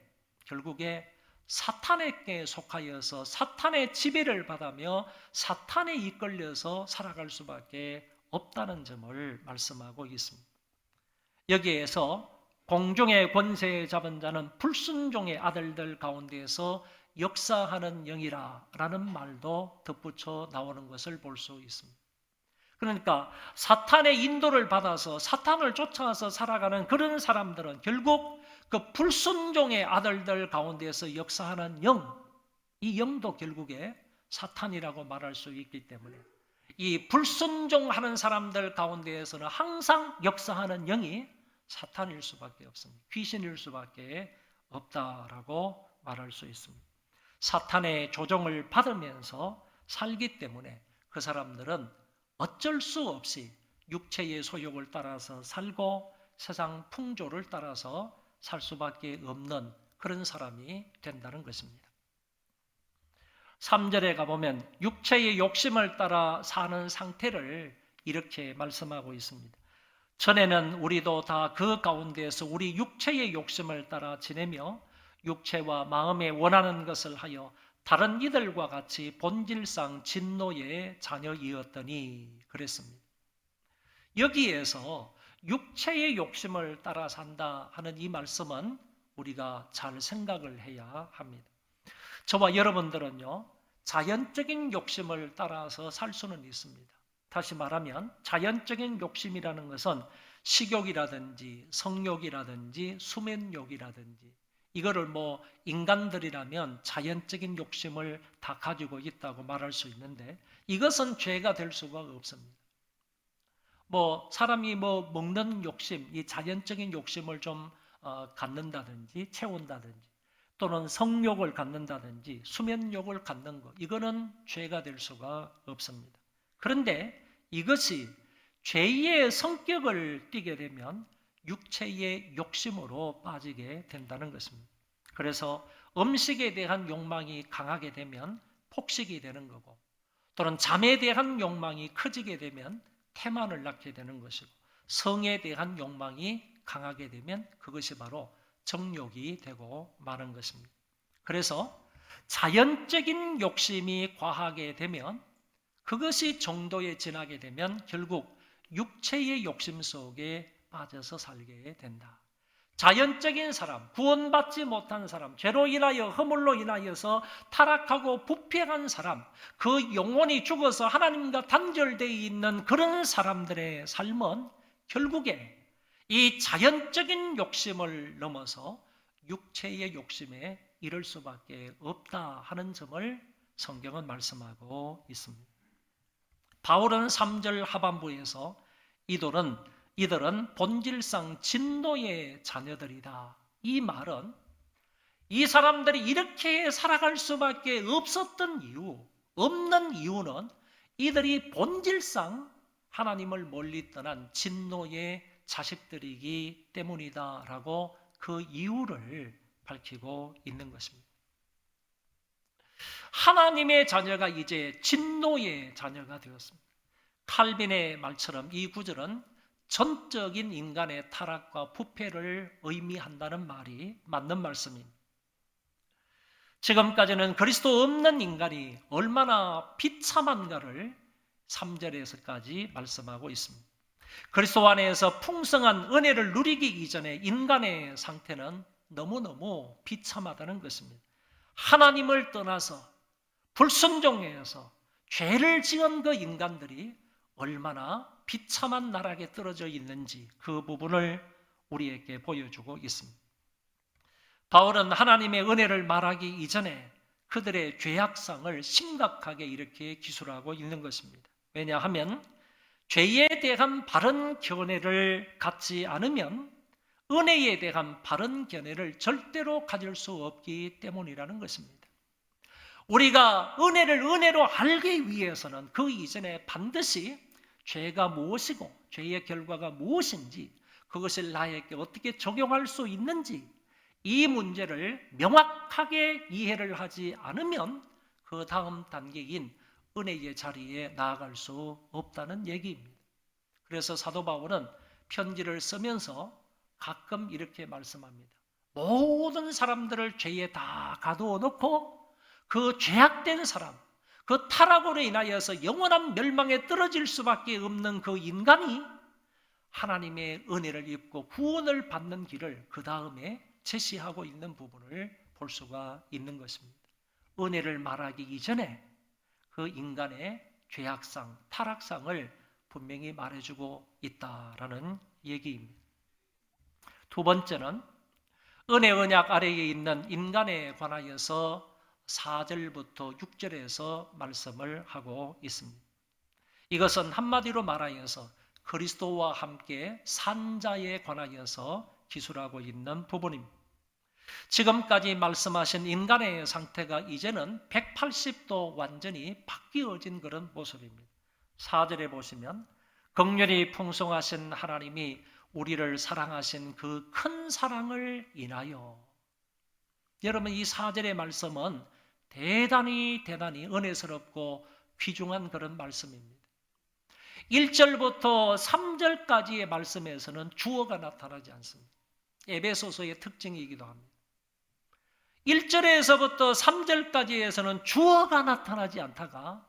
사탄에게 속하여서 사탄의 지배를 받으며 사탄에 이끌려서 살아갈 수밖에 없다는 점을 말씀하고 있습니다. 여기에서 공중의 권세 잡은 자는 불순종의 아들들 가운데에서 역사하는 영이라 라는 말도 덧붙여 나오는 것을 볼 수 있습니다. 그러니까 사탄의 인도를 받아서 사탄을 쫓아서 살아가는 그런 사람들은 결국 그 불순종의 아들들 가운데에서 역사하는 영, 이 영도 결국에 사탄이라고 말할 수 있기 때문에 이 불순종하는 사람들 가운데에서는 항상 역사하는 영이 사탄일 수밖에 없습니다. 귀신일 수밖에 없다라고 말할 수 있습니다. 사탄의 조종을 받으면서 살기 때문에 그 사람들은 어쩔 수 없이 육체의 소욕을 따라서 살고 세상 풍조를 따라서 살 수밖에 없는 그런 사람이 된다는 것입니다. 3절에 가보면 육체의 욕심을 따라 사는 상태를 이렇게 말씀하고 있습니다. 전에는 우리도 다 그 가운데에서 우리 육체의 욕심을 따라 지내며 육체와 마음에 원하는 것을 하여 다른 이들과 같이 본질상 진노의 자녀이었더니 그랬습니다. 여기에서 육체의 욕심을 따라 산다 하는 이 말씀은 우리가 잘 생각을 해야 합니다. 저와 여러분들은요, 자연적인 욕심을 따라서 살 수는 있습니다. 다시 말하면 자연적인 욕심이라는 것은 식욕이라든지 성욕이라든지 수면욕이라든지 이거를 인간들이라면 자연적인 욕심을 다 가지고 있다고 말할 수 있는데 이것은 죄가 될 수가 없습니다. 사람이 먹는 욕심, 이 자연적인 욕심을 좀 갖는다든지 채운다든지 또는 성욕을 갖는다든지 수면욕을 갖는 것, 이거는 죄가 될 수가 없습니다. 그런데 이것이 죄의 성격을 띠게 되면 육체의 욕심으로 빠지게 된다는 것입니다. 그래서 음식에 대한 욕망이 강하게 되면 폭식이 되는 거고 또는 잠에 대한 욕망이 커지게 되면 태만을 낳게 되는 것이고 성에 대한 욕망이 강하게 되면 그것이 바로 정욕이 되고 마는 것입니다. 그래서 자연적인 욕심이 과하게 되면 그것이 정도에 지나게 되면 결국 육체의 욕심 속에 빠져서 살게 된다. 자연적인 사람, 구원받지 못한 사람, 죄로 인하여 허물로 인하여서 타락하고 부패한 사람, 그 영혼이 죽어서 하나님과 단절되어 있는 그런 사람들의 삶은 결국에 이 자연적인 욕심을 넘어서 육체의 욕심에 이를 수밖에 없다 하는 점을 성경은 말씀하고 있습니다. 바울은 3절 하반부에서 이들은 본질상 진노의 자녀들이다. 이 말은 이 사람들이 이렇게 살아갈 수밖에 없는 이유는 이들이 본질상 하나님을 멀리 떠난 진노의 자식들이기 때문이다라고 그 이유를 밝히고 있는 것입니다. 하나님의 자녀가 이제 진노의 자녀가 되었습니다. 칼빈의 말처럼 이 구절은 전적인 인간의 타락과 부패를 의미한다는 말이 맞는 말씀입니다. 지금까지는 그리스도 없는 인간이 얼마나 비참한가를 3절에서까지 말씀하고 있습니다. 그리스도 안에서 풍성한 은혜를 누리기 이전에 인간의 상태는 너무너무 비참하다는 것입니다. 하나님을 떠나서 불순종해서 죄를 지은 그 인간들이 얼마나 비참한 나락에 떨어져 있는지 그 부분을 우리에게 보여주고 있습니다. 바울은 하나님의 은혜를 말하기 이전에 그들의 죄악상을 심각하게 이렇게 기술하고 있는 것입니다. 왜냐하면 죄에 대한 바른 견해를 갖지 않으면 은혜에 대한 바른 견해를 절대로 가질 수 없기 때문이라는 것입니다. 우리가 은혜를 은혜로 알기 위해서는 그 이전에 반드시 죄가 무엇이고 죄의 결과가 무엇인지 그것을 나에게 어떻게 적용할 수 있는지 이 문제를 명확하게 이해를 하지 않으면 그 다음 단계인 은혜의 자리에 나아갈 수 없다는 얘기입니다. 그래서 사도 바울은 편지를 쓰면서 가끔 이렇게 말씀합니다. 모든 사람들을 죄에 다 가두어 놓고 그 죄악된 사람, 그 타락으로 인하여서 영원한 멸망에 떨어질 수밖에 없는 그 인간이 하나님의 은혜를 입고 구원을 받는 길을 그 다음에 제시하고 있는 부분을 볼 수가 있는 것입니다. 은혜를 말하기 이전에 그 인간의 죄악상, 타락상을 분명히 말해주고 있다라는 얘기입니다. 두 번째는 은혜 언약 아래에 있는 인간에 관하여서 4절부터 6절에서 말씀을 하고 있습니다. 이것은 한마디로 말하여서 그리스도와 함께 산 자에 관하여서 기술하고 있는 부분입니다. 지금까지 말씀하신 인간의 상태가 이제는 180도 완전히 바뀌어진 그런 모습입니다. 4절에 보시면 긍휼이 풍성하신 하나님이 우리를 사랑하신 그 큰 사랑을 인하여, 여러분 이 4절의 말씀은 대단히 은혜스럽고 귀중한 그런 말씀입니다. 1절부터 3절까지의 말씀에서는 주어가 나타나지 않습니다. 에베소서의 특징이기도 합니다. 1절에서부터 3절까지에서는 주어가 나타나지 않다가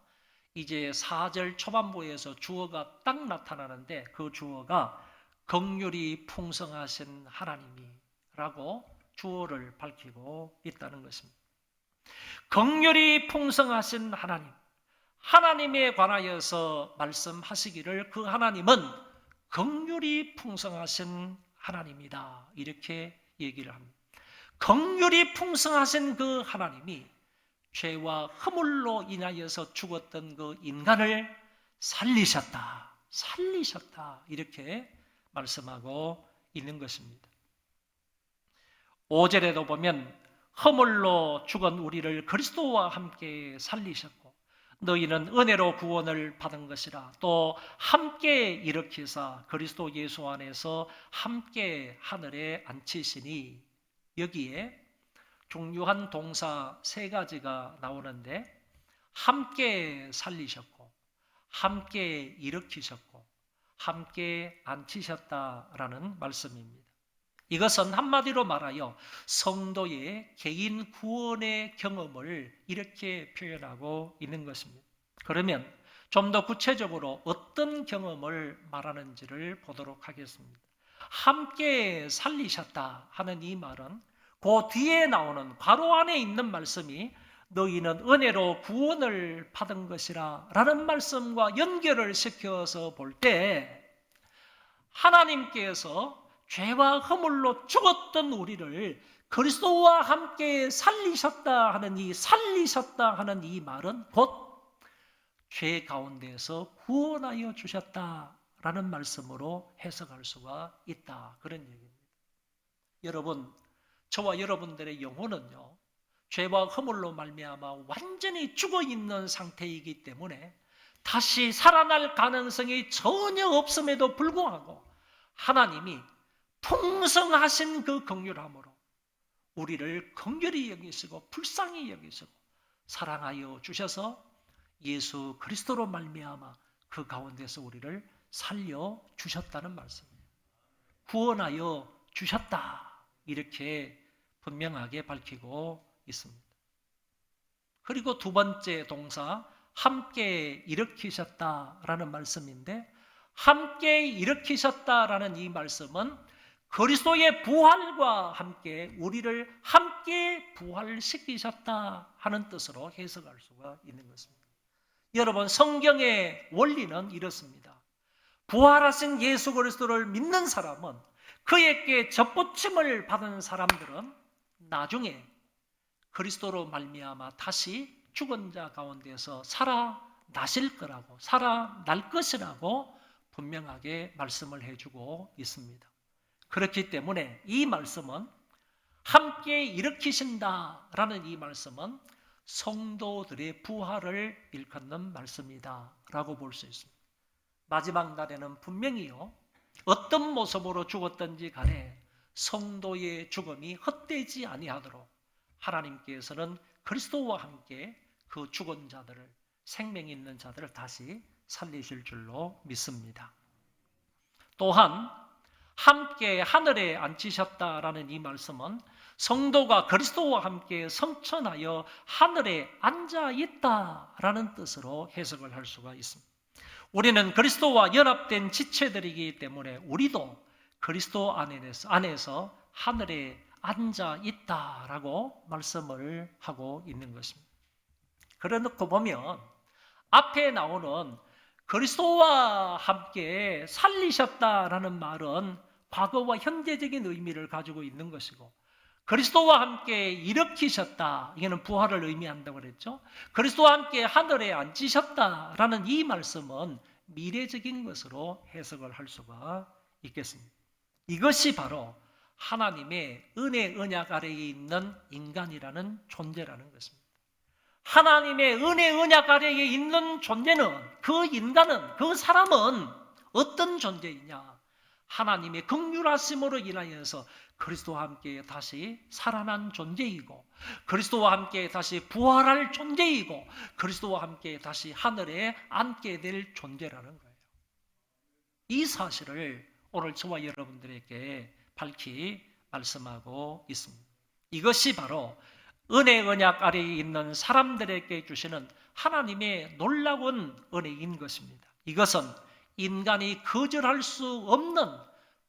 이제 4절 초반부에서 주어가 딱 나타나는데 그 주어가 긍휼이 풍성하신 하나님이라고 주어를 밝히고 있다는 것입니다. 긍휼이 풍성하신 하나님, 하나님에 관하여서 말씀하시기를 그 하나님은 긍휼이 풍성하신 하나님이다, 이렇게 얘기를 합니다. 긍휼이 풍성하신 그 하나님이 죄와 허물로 인하여서 죽었던 그 인간을 살리셨다 이렇게 말씀하고 있는 것입니다. 5절에도 보면 허물로 죽은 우리를 그리스도와 함께 살리셨고 너희는 은혜로 구원을 받은 것이라 또 함께 일으키사 그리스도 예수 안에서 함께 하늘에 앉히시니, 여기에 중요한 동사 3가지가 나오는데 함께 살리셨고 함께 일으키셨고 함께 앉히셨다라는 말씀입니다. 이것은 한마디로 말하여 성도의 개인 구원의 경험을 이렇게 표현하고 있는 것입니다. 그러면 좀 더 구체적으로 어떤 경험을 말하는지를 보도록 하겠습니다. 함께 살리셨다 하는 이 말은 그 뒤에 나오는 괄호 안에 있는 말씀이 너희는 은혜로 구원을 받은 것이라 라는 말씀과 연결을 시켜서 볼 때 하나님께서 죄와 허물로 죽었던 우리를 그리스도와 함께 살리셨다 하는 이 말은 곧 죄 가운데서 구원하여 주셨다라는 말씀으로 해석할 수가 있다, 그런 얘기입니다. 여러분, 저와 여러분들의 영혼은요, 죄와 허물로 말미암아 완전히 죽어있는 상태이기 때문에 다시 살아날 가능성이 전혀 없음에도 불구하고 하나님이 풍성하신 그 긍휼함으로 우리를 긍휼히 여기시고 불쌍히 여기시고 사랑하여 주셔서 예수 그리스도로 말미암아 그 가운데서 우리를 살려 주셨다는 말씀이에요. 구원하여 주셨다, 이렇게 분명하게 밝히고 있습니다. 그리고 두 번째 동사 함께 일으키셨다라는 말씀인데, 함께 일으키셨다라는 이 말씀은 그리스도의 부활과 함께 우리를 함께 부활시키셨다 하는 뜻으로 해석할 수가 있는 것입니다. 여러분, 성경의 원리는 이렇습니다. 부활하신 예수 그리스도를 믿는 사람은, 그에게 접붙임을 받은 사람들은 나중에 그리스도로 말미암아 다시 죽은 자 가운데서 살아나실 거라고, 살아날 것이라고 분명하게 말씀을 해주고 있습니다. 그렇기 때문에 이 말씀은, 함께 일으키신다라는 이 말씀은 성도들의 부활을 일컫는 말씀이다 라고 볼 수 있습니다. 마지막 날에는 분명히요, 어떤 모습으로 죽었든지 간에 성도의 죽음이 헛되지 아니하도록 하나님께서는 그리스도와 함께 그 죽은 자들을, 생명 있는 자들을 다시 살리실 줄로 믿습니다. 또한 함께 하늘에 앉히셨다라는 이 말씀은 성도가 그리스도와 함께 성천하여 하늘에 앉아 있다라는 뜻으로 해석을 할 수가 있습니다. 우리는 그리스도와 연합된 지체들이기 때문에 우리도 그리스도 안에서 하늘에 앉아 있다라고 말씀을 하고 있는 것입니다. 그래 놓고 보면 앞에 나오는 그리스도와 함께 살리셨다라는 말은 과거와 현재적인 의미를 가지고 있는 것이고, 그리스도와 함께 일으키셨다, 이게는 부활을 의미한다고 그랬죠. 그리스도와 함께 하늘에 앉히셨다라는 이 말씀은 미래적인 것으로 해석을 할 수가 있겠습니다. 이것이 바로 하나님의 은혜 언약 아래에 있는 인간이라는 존재라는 것입니다. 하나님의 은혜 언약 아래에 있는 존재는, 그 인간은, 그 사람은 어떤 존재이냐? 하나님의 긍휼하심으로 인하여서 그리스도와 함께 다시 살아난 존재이고, 그리스도와 함께 다시 부활할 존재이고, 그리스도와 함께 다시 하늘에 앉게 될 존재라는 거예요. 이 사실을 오늘 저와 여러분들에게 밝히 말씀하고 있습니다. 이것이 바로 은혜 언약 아래에 있는 사람들에게 주시는 하나님의 놀라운 은혜인 것입니다. 이것은 인간이 거절할 수 없는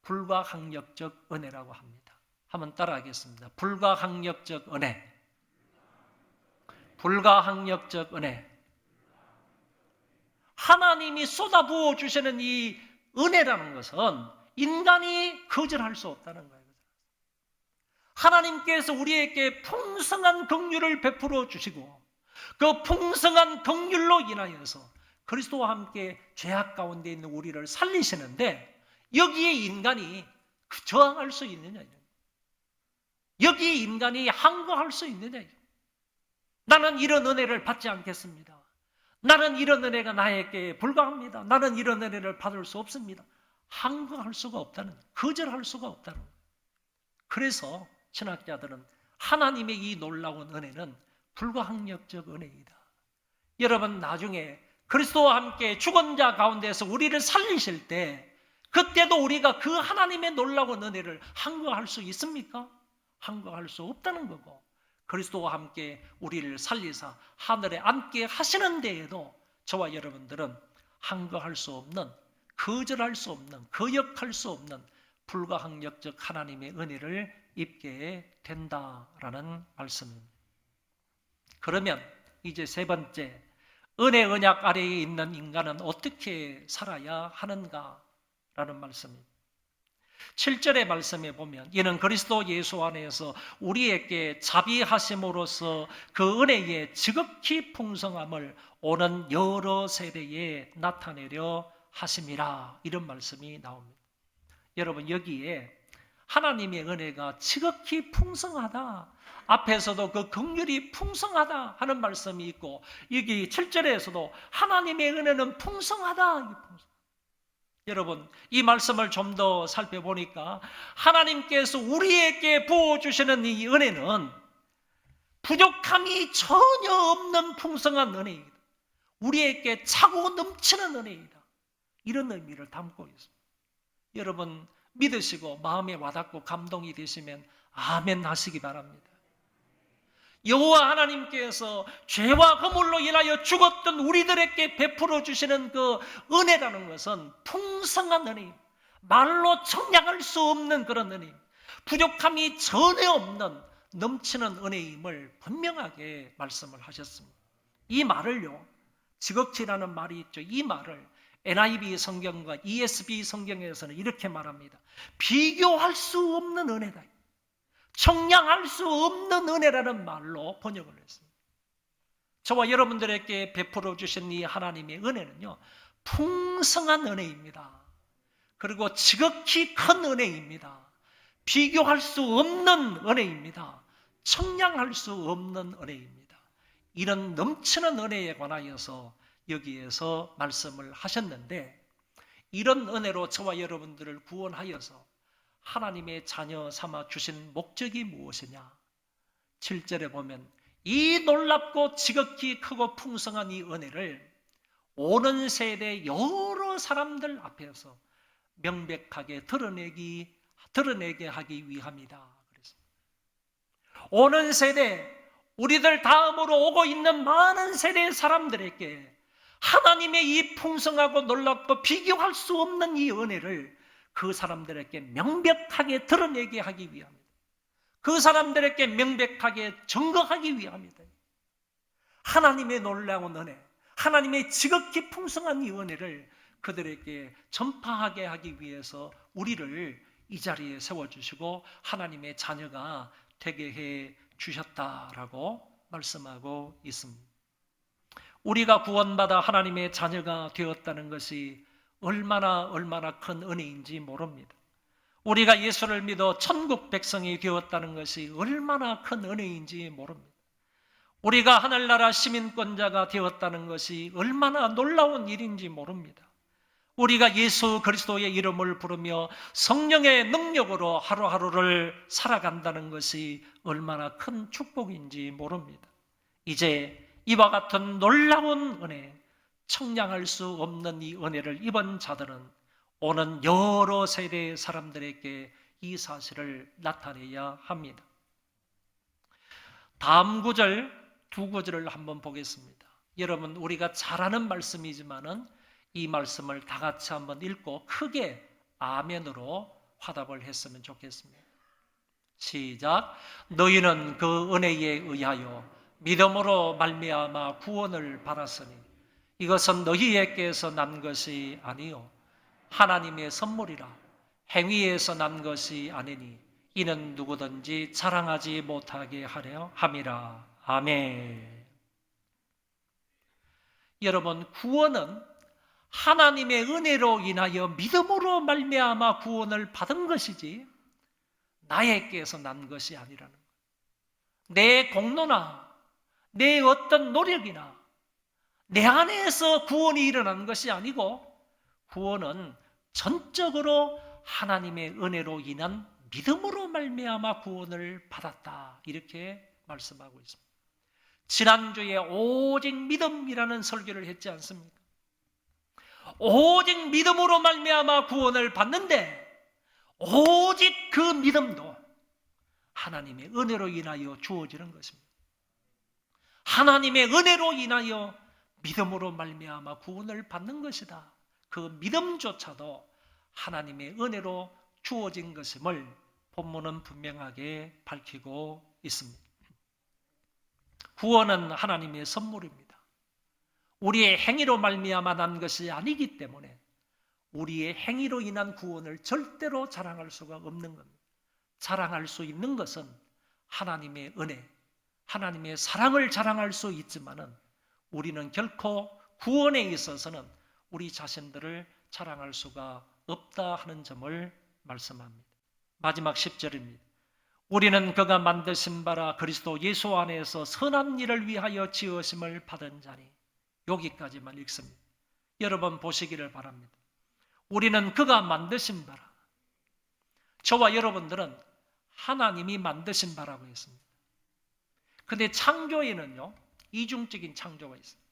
불가항력적 은혜라고 합니다. 한번 따라하겠습니다. 불가항력적 은혜. 불가항력적 은혜. 하나님이 쏟아부어 주시는 이 은혜라는 것은 인간이 거절할 수 없다는 거예요. 하나님께서 우리에게 풍성한 긍휼을 베풀어 주시고 그 풍성한 긍휼로 인하여서 그리스도와 함께 죄악 가운데 있는 우리를 살리시는데 여기에 인간이 저항할 수 있느냐, 여기에 인간이 항거할 수 있느냐. 나는 이런 은혜를 받지 않겠습니다. 나는 이런 은혜가 나에게 불가합니다. 나는 이런 은혜를 받을 수 없습니다. 항거할 수가 없다는, 거절할 수가 없다는. 그래서 신학자들은 하나님의 이 놀라운 은혜는 불가항력적 은혜이다. 여러분, 나중에 그리스도와 함께 죽은 자 가운데서 우리를 살리실 때 그때도 우리가 그 하나님의 놀라운 은혜를 항거할 수 있습니까? 항거할 수 없다는 거고, 그리스도와 함께 우리를 살리사 하늘에 앉게 하시는 데에도 저와 여러분들은 항거할 수 없는, 거절할 수 없는, 거역할 수 없는 불가항력적 하나님의 은혜를 입게 된다라는 말씀입니다. 그러면 이제 세 번째, 은혜 언약 아래에 있는 인간은 어떻게 살아야 하는가라는 말씀입니다. 7절의 말씀에 보면 이는 그리스도 예수 안에서 우리에게 자비하심으로써 그 은혜의 지극히 풍성함을 오는 여러 세대에 나타내려 하심이라, 이런 말씀이 나옵니다. 여러분, 여기에 하나님의 은혜가 지극히 풍성하다, 앞에서도 그 긍휼이 풍성하다 하는 말씀이 있고, 여기 7절에서도 하나님의 은혜는 풍성하다. 여러분, 이 말씀을 좀 더 살펴보니까 하나님께서 우리에게 부어주시는 이 은혜는 부족함이 전혀 없는 풍성한 은혜이다. 우리에게 차고 넘치는 은혜이다. 이런 의미를 담고 있습니다. 여러분, 믿으시고 마음에 와닿고 감동이 되시면 아멘 하시기 바랍니다. 여호와 하나님께서 죄와 허물로 인하여 죽었던 우리들에게 베풀어 주시는 그 은혜라는 것은 풍성한 은혜입니다. 말로 청량할 수 없는 그런 은혜입니다. 부족함이 전혀 없는 넘치는 은혜임을 분명하게 말씀을 하셨습니다. 이 말을요, 지극히라는 말이 있죠. 이 말을 NIV 성경과 ESV 성경에서는 이렇게 말합니다. 비교할 수 없는 은혜다. 청량할 수 없는 은혜라는 말로 번역을 했습니다. 저와 여러분들에게 베풀어 주신 이 하나님의 은혜는요, 풍성한 은혜입니다. 그리고 지극히 큰 은혜입니다. 비교할 수 없는 은혜입니다. 청량할 수 없는 은혜입니다. 이런 넘치는 은혜에 관하여서 여기에서 말씀을 하셨는데, 이런 은혜로 저와 여러분들을 구원하여서 하나님의 자녀 삼아 주신 목적이 무엇이냐? 7절에 보면 이 놀랍고 지극히 크고 풍성한 이 은혜를 오는 세대 여러 사람들 앞에서 명백하게 드러내게 하기 위함이다. 그래서 오는 세대, 우리들 다음으로 오고 있는 많은 세대의 사람들에게 하나님의 이 풍성하고 놀랍고 비교할 수 없는 이 은혜를 그 사람들에게 명백하게 드러내게 하기 위함이다. 그 사람들에게 명백하게 증거하기 위함이다. 하나님의 놀라운 은혜, 하나님의 지극히 풍성한 이 은혜를 그들에게 전파하게 하기 위해서 우리를 이 자리에 세워주시고 하나님의 자녀가 되게 해 주셨다라고 말씀하고 있습니다. 우리가 구원받아 하나님의 자녀가 되었다는 것이 얼마나 큰 은혜인지 모릅니다. 우리가 예수를 믿어 천국 백성이 되었다는 것이 얼마나 큰 은혜인지 모릅니다. 우리가 하늘나라 시민권자가 되었다는 것이 얼마나 놀라운 일인지 모릅니다. 우리가 예수 그리스도의 이름을 부르며 성령의 능력으로 하루하루를 살아간다는 것이 얼마나 큰 축복인지 모릅니다. 이제 이와 같은 놀라운 은혜, 청량할 수 없는 이 은혜를 입은 자들은 오는 여러 세대의 사람들에게 이 사실을 나타내야 합니다. 다음 구절, 두 구절을 한번 보겠습니다. 여러분, 우리가 잘 아는 말씀이지만은 이 말씀을 다 같이 한번 읽고 크게 아멘으로 화답을 했으면 좋겠습니다. 시작. 너희는 그 은혜에 의하여 믿음으로 말미암아 구원을 받았으니 이것은 너희에게서 난 것이 아니요 하나님의 선물이라. 행위에서 난 것이 아니니 이는 누구든지 자랑하지 못하게 하려 함이라. 아멘. 여러분, 구원은 하나님의 은혜로 인하여 믿음으로 말미암아 구원을 받은 것이지 나에게서 난 것이 아니라는 거예요. 내 공로나 내 어떤 노력이나 내 안에서 구원이 일어난 것이 아니고 구원은 전적으로 하나님의 은혜로 인한 믿음으로 말미암아 구원을 받았다. 이렇게 말씀하고 있습니다. 지난주에 오직 믿음이라는 설교를 했지 않습니까? 오직 믿음으로 말미암아 구원을 받는데 오직 그 믿음도 하나님의 은혜로 인하여 주어지는 것입니다. 하나님의 은혜로 인하여 믿음으로 말미암아 구원을 받는 것이다. 그 믿음조차도 하나님의 은혜로 주어진 것임을 본문은 분명하게 밝히고 있습니다. 구원은 하나님의 선물입니다. 우리의 행위로 말미암아 난 것이 아니기 때문에 우리의 행위로 인한 구원을 절대로 자랑할 수가 없는 겁니다. 자랑할 수 있는 것은 하나님의 은혜, 하나님의 사랑을 자랑할 수 있지만은 우리는 결코 구원에 있어서는 우리 자신들을 자랑할 수가 없다 하는 점을 말씀합니다. 마지막 10절입니다. 우리는 그가 만드신 바라 그리스도 예수 안에서 선한 일을 위하여 지으심을 받은 자니. 여기까지만 읽습니다. 여러분 보시기를 바랍니다. 우리는 그가 만드신 바라. 저와 여러분들은 하나님이 만드신 바라고 했습니다. 근데 창조에는요, 이중적인 창조가 있습니다.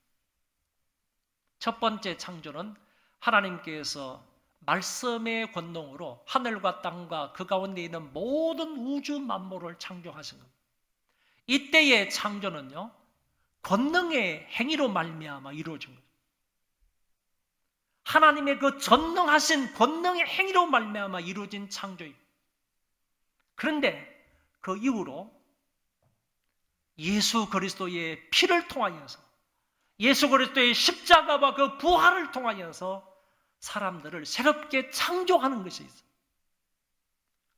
첫 번째 창조는 하나님께서 말씀의 권능으로 하늘과 땅과 그 가운데 있는 모든 우주 만물을 창조하신 겁니다. 이때의 창조는요, 권능의 행위로 말미암아 이루어진 거예요. 하나님의 그 전능하신 권능의 행위로 말미암아 이루어진 창조입니다. 그런데 그 이후로 예수 그리스도의 피를 통하여서 예수 그리스도의 십자가와 그 부활을 통하여서 사람들을 새롭게 창조하는 것이 있어요.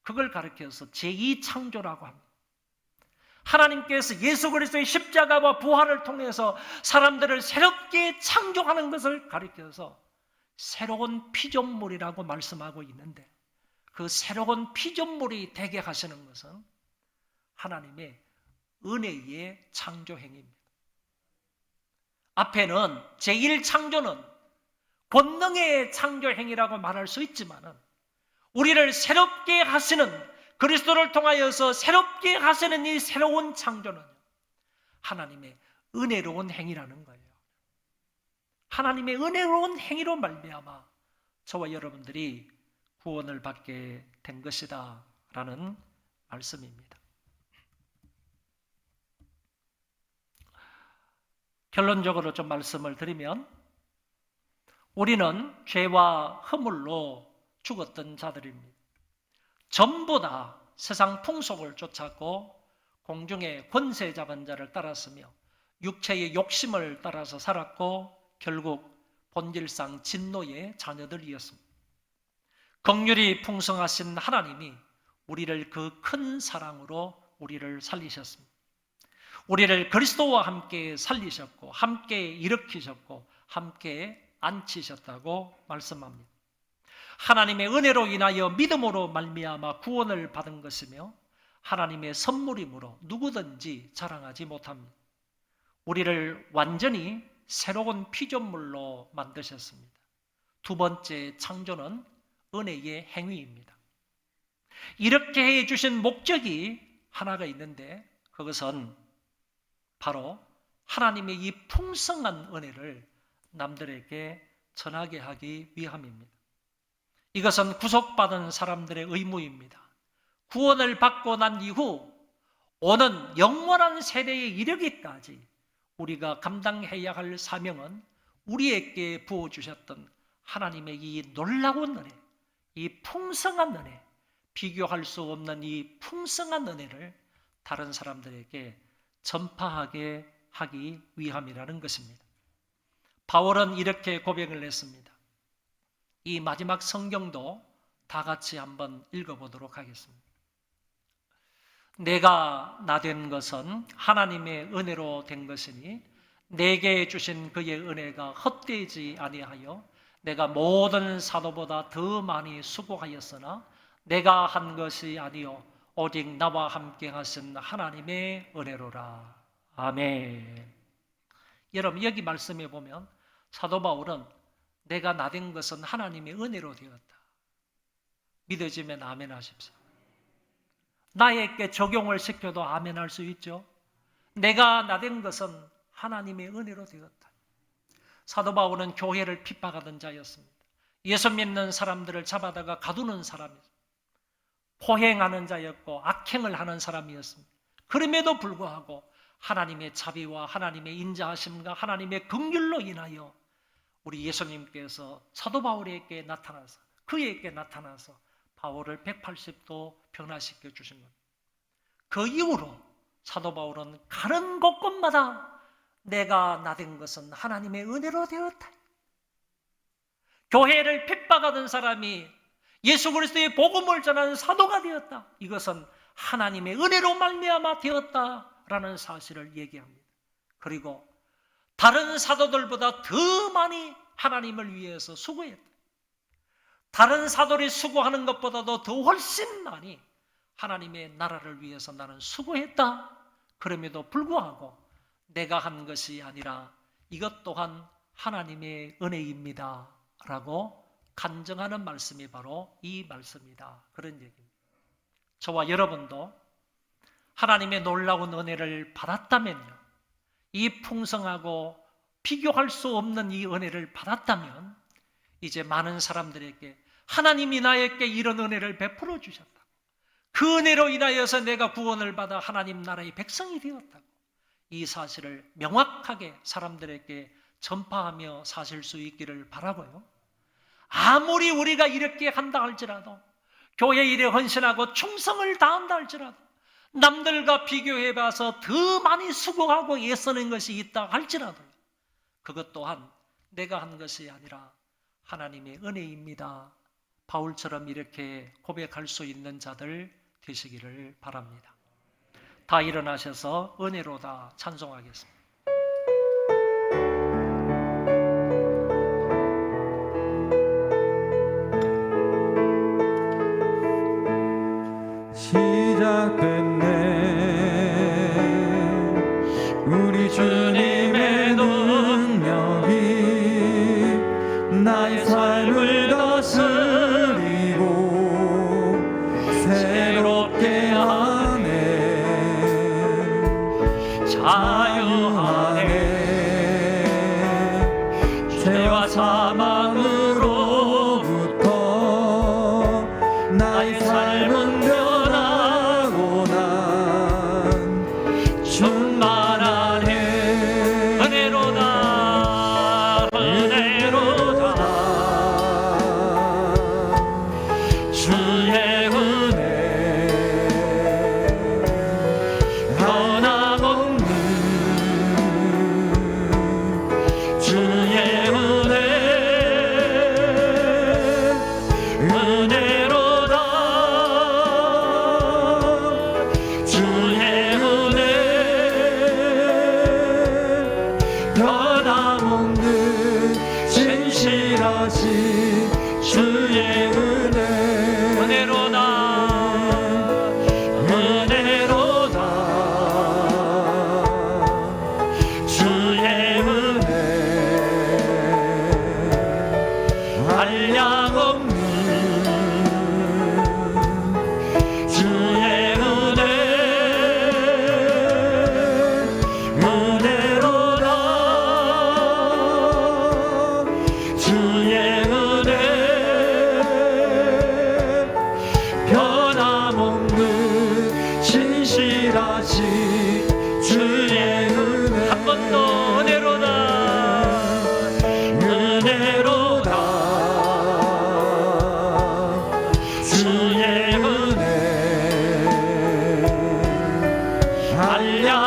그걸 가리켜서 제2창조라고 합니다. 하나님께서 예수 그리스도의 십자가와 부활을 통해서 사람들을 새롭게 창조하는 것을 가리켜서 새로운 피조물이라고 말씀하고 있는데 그 새로운 피조물이 되게 하시는 것은 하나님의 은혜의 창조 행위입니다. 앞에는 제1창조는 권능의 창조 행위라고 말할 수 있지만은 우리를 새롭게 하시는 그리스도를 통하여서 새롭게 하시는 이 새로운 창조는 하나님의 은혜로운 행위라는 거예요. 하나님의 은혜로운 행위로 말미암아 저와 여러분들이 구원을 받게 된 것이다 라는 말씀입니다. 결론적으로 좀 말씀을 드리면 우리는 죄와 허물로 죽었던 자들입니다. 전부 다 세상 풍속을 쫓았고 공중의 권세 잡은 자를 따랐으며 육체의 욕심을 따라서 살았고 결국 본질상 진노의 자녀들이었습니다. 긍휼이 풍성하신 하나님이 우리를 그 큰 사랑으로 우리를 살리셨습니다. 우리를 그리스도와 함께 살리셨고 함께 일으키셨고 함께 앉히셨다고 말씀합니다. 하나님의 은혜로 인하여 믿음으로 말미암아 구원을 받은 것이며 하나님의 선물이므로 누구든지 자랑하지 못합니다. 우리를 완전히 새로운 피조물로 만드셨습니다. 두 번째 창조는 은혜의 행위입니다. 이렇게 해주신 목적이 하나가 있는데 그것은 바로 하나님의 이 풍성한 은혜를 남들에게 전하게 하기 위함입니다. 이것은 구속받은 사람들의 의무입니다. 구원을 받고 난 이후 오는 영원한 세대에 이르기까지 우리가 감당해야 할 사명은 우리에게 부어주셨던 하나님의 이 놀라운 은혜, 이 풍성한 은혜, 비교할 수 없는 이 풍성한 은혜를 다른 사람들에게 전파하게 하기 위함이라는 것입니다. 바울은 이렇게 고백을 했습니다. 이 마지막 성경도 다 같이 한번 읽어보도록 하겠습니다. 내가 나 된 것은 하나님의 은혜로 된 것이니 내게 주신 그의 은혜가 헛되지 아니하여 내가 모든 사도보다 더 많이 수고하였으나 내가 한 것이 아니요 오직 나와 함께 하신 하나님의 은혜로라. 아멘. 여러분, 여기 말씀해 보면 사도 바울은 내가 나 된 것은 하나님의 은혜로 되었다. 믿어지면 아멘 하십시오. 나에게 적용을 시켜도 아멘 할 수 있죠. 내가 나 된 것은 하나님의 은혜로 되었다. 사도 바울은 교회를 핍박하던 자였습니다. 예수 믿는 사람들을 잡아다가 가두는 사람이었습니다. 포행하는 자였고 악행을 하는 사람이었습니다. 그럼에도 불구하고 하나님의 자비와 하나님의 인자하심과 하나님의 긍휼로 인하여 우리 예수님께서 사도 바울에게 나타나서 그에게 나타나서 바울을 180도 변화시켜 주신 겁니다. 그 이후로 사도 바울은 가는 곳곳마다 내가 나 된 것은 하나님의 은혜로 되었다. 교회를 핍박하던 사람이 예수 그리스도의 복음을 전하는 사도가 되었다. 이것은 하나님의 은혜로 말미암아 되었다라는 사실을 얘기합니다. 그리고 다른 사도들보다 더 많이 하나님을 위해서 수고했다. 다른 사도들이 수고하는 것보다도 더 훨씬 많이 하나님의 나라를 위해서 나는 수고했다. 그럼에도 불구하고 내가 한 것이 아니라 이것 또한 하나님의 은혜입니다 라고 간증하는 말씀이 바로 이 말씀이다. 그런 얘기입니다. 저와 여러분도 하나님의 놀라운 은혜를 받았다면요, 이 풍성하고 비교할 수 없는 이 은혜를 받았다면 이제 많은 사람들에게 하나님이 나에게 이런 은혜를 베풀어 주셨다고, 그 은혜로 인하여서 내가 구원을 받아 하나님 나라의 백성이 되었다고, 이 사실을 명확하게 사람들에게 전파하며 사실 수 있기를 바라고요. 아무리 우리가 이렇게 한다 할지라도, 교회 일에 헌신하고 충성을 다한다 할지라도, 남들과 비교해봐서 더 많이 수고하고 애쓰는 것이 있다 할지라도 그것 또한 내가 한 것이 아니라 하나님의 은혜입니다. 바울처럼 이렇게 고백할 수 있는 자들 되시기를 바랍니다. 다 일어나셔서 은혜로다 찬송하겠습니다. 시작됐네 우리 주님의 능력이 나의 삶을 다스리고 새롭게 하네 자유하네 죄와 사망으로부터 나의 삶은 변하고 난 충만하네 은혜로다 은혜로다 주의 은혜 변함없는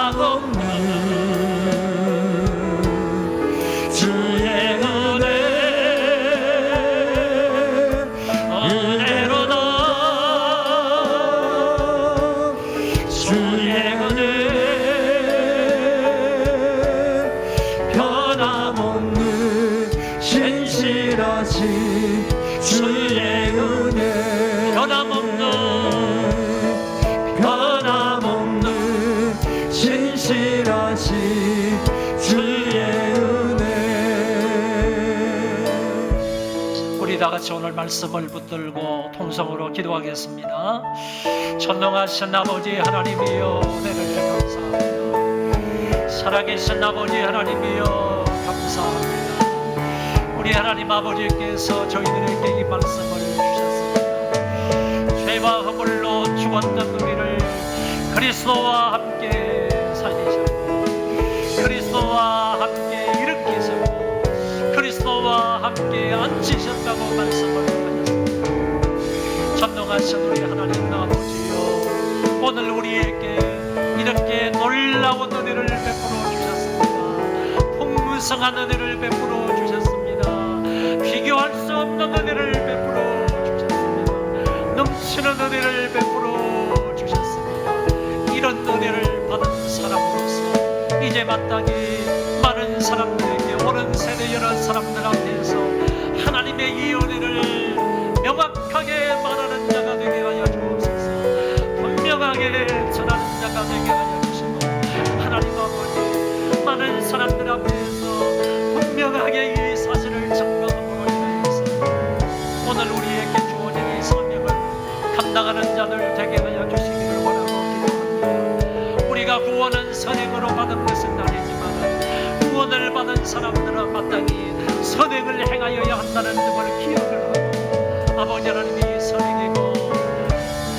변함없는 주의 은혜 은혜로다 주의 은혜 변함없는 신실하신 주의 은혜 변함없는 신실하신 주의 은혜. 우리 다 같이 오늘 말씀을 붙들고 통성으로 기도하겠습니다. 전능하신 아버지 하나님이여 은혜를 감사합니다. 살아계신 아버지 하나님이여 감사합니다. 우리 하나님 아버지께서 저희들에게 이 말씀을 주셨습니다. 죄와 허물로 죽었던 우리를 그리스도와 함께 살리셨고 그리스도와 함께 일으키셨고 그리스도와 함께 앉히셨다고 말씀을 하셨습니다. 전능하신 우리 하나님 아버지여 오늘 우리에게 이렇게 놀라운 은혜를 베풀어 주셨습니다. 풍성한 은혜를 베풀어 주셨습니다. 비교할 수 없는 은혜를 베풀어 주셨습니다. 넘치는 은혜를 베풀어 주셨습니다. 이런 은혜를 받은 사람으로서 이제 마땅히 많은 사람들에게 오는 세대 여러 사람들 앞에서 하나님의 이 은혜를 명확하게 말하는 자가 되게 하여 주옵소서. 분명하게 전하는 자가 되게 하여 주시고 하나님 아버지 많은 사람들 앞에서 분명하게 이 사실을 증거함으로 인해서 오늘 우리에게 주어진 이 사명을 감당하는 자들 되게 하여 주시기를 원하고 기도합니다. 우리가 구원은 선행으로 받은 것은 아니지만 구원을 받은 사람들은 마땅히 선행을 행하여야 한다는 점을 기억을 하고 아버지 하나님이 선행이고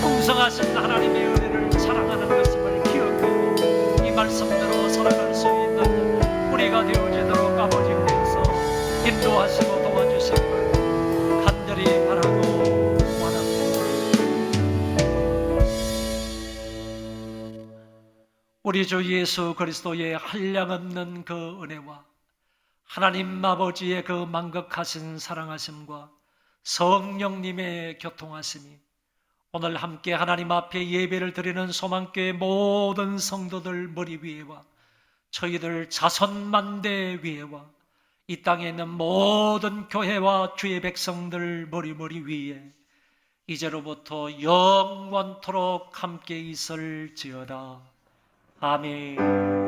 풍성하신 하나님의 은혜를 사랑하는 것임을 기억하고 이 말씀대로 살아갈 수 있는 우리가 되어지도록 아버지께서 인도하시고 도와주시길 간절히 바라고 원합니다. 우리 주 예수 그리스도의 한량없는 그 은혜와 하나님 아버지의 그 만극하신 사랑하심과 성령님의 교통하심이 오늘 함께 하나님 앞에 예배를 드리는 소망교회 모든 성도들 머리 위에와 저희들 자손만대 위에와 이 땅에 있는 모든 교회와 주의 백성들 머리 위에 이제로부터 영원토록 함께 있을지어다. 아멘.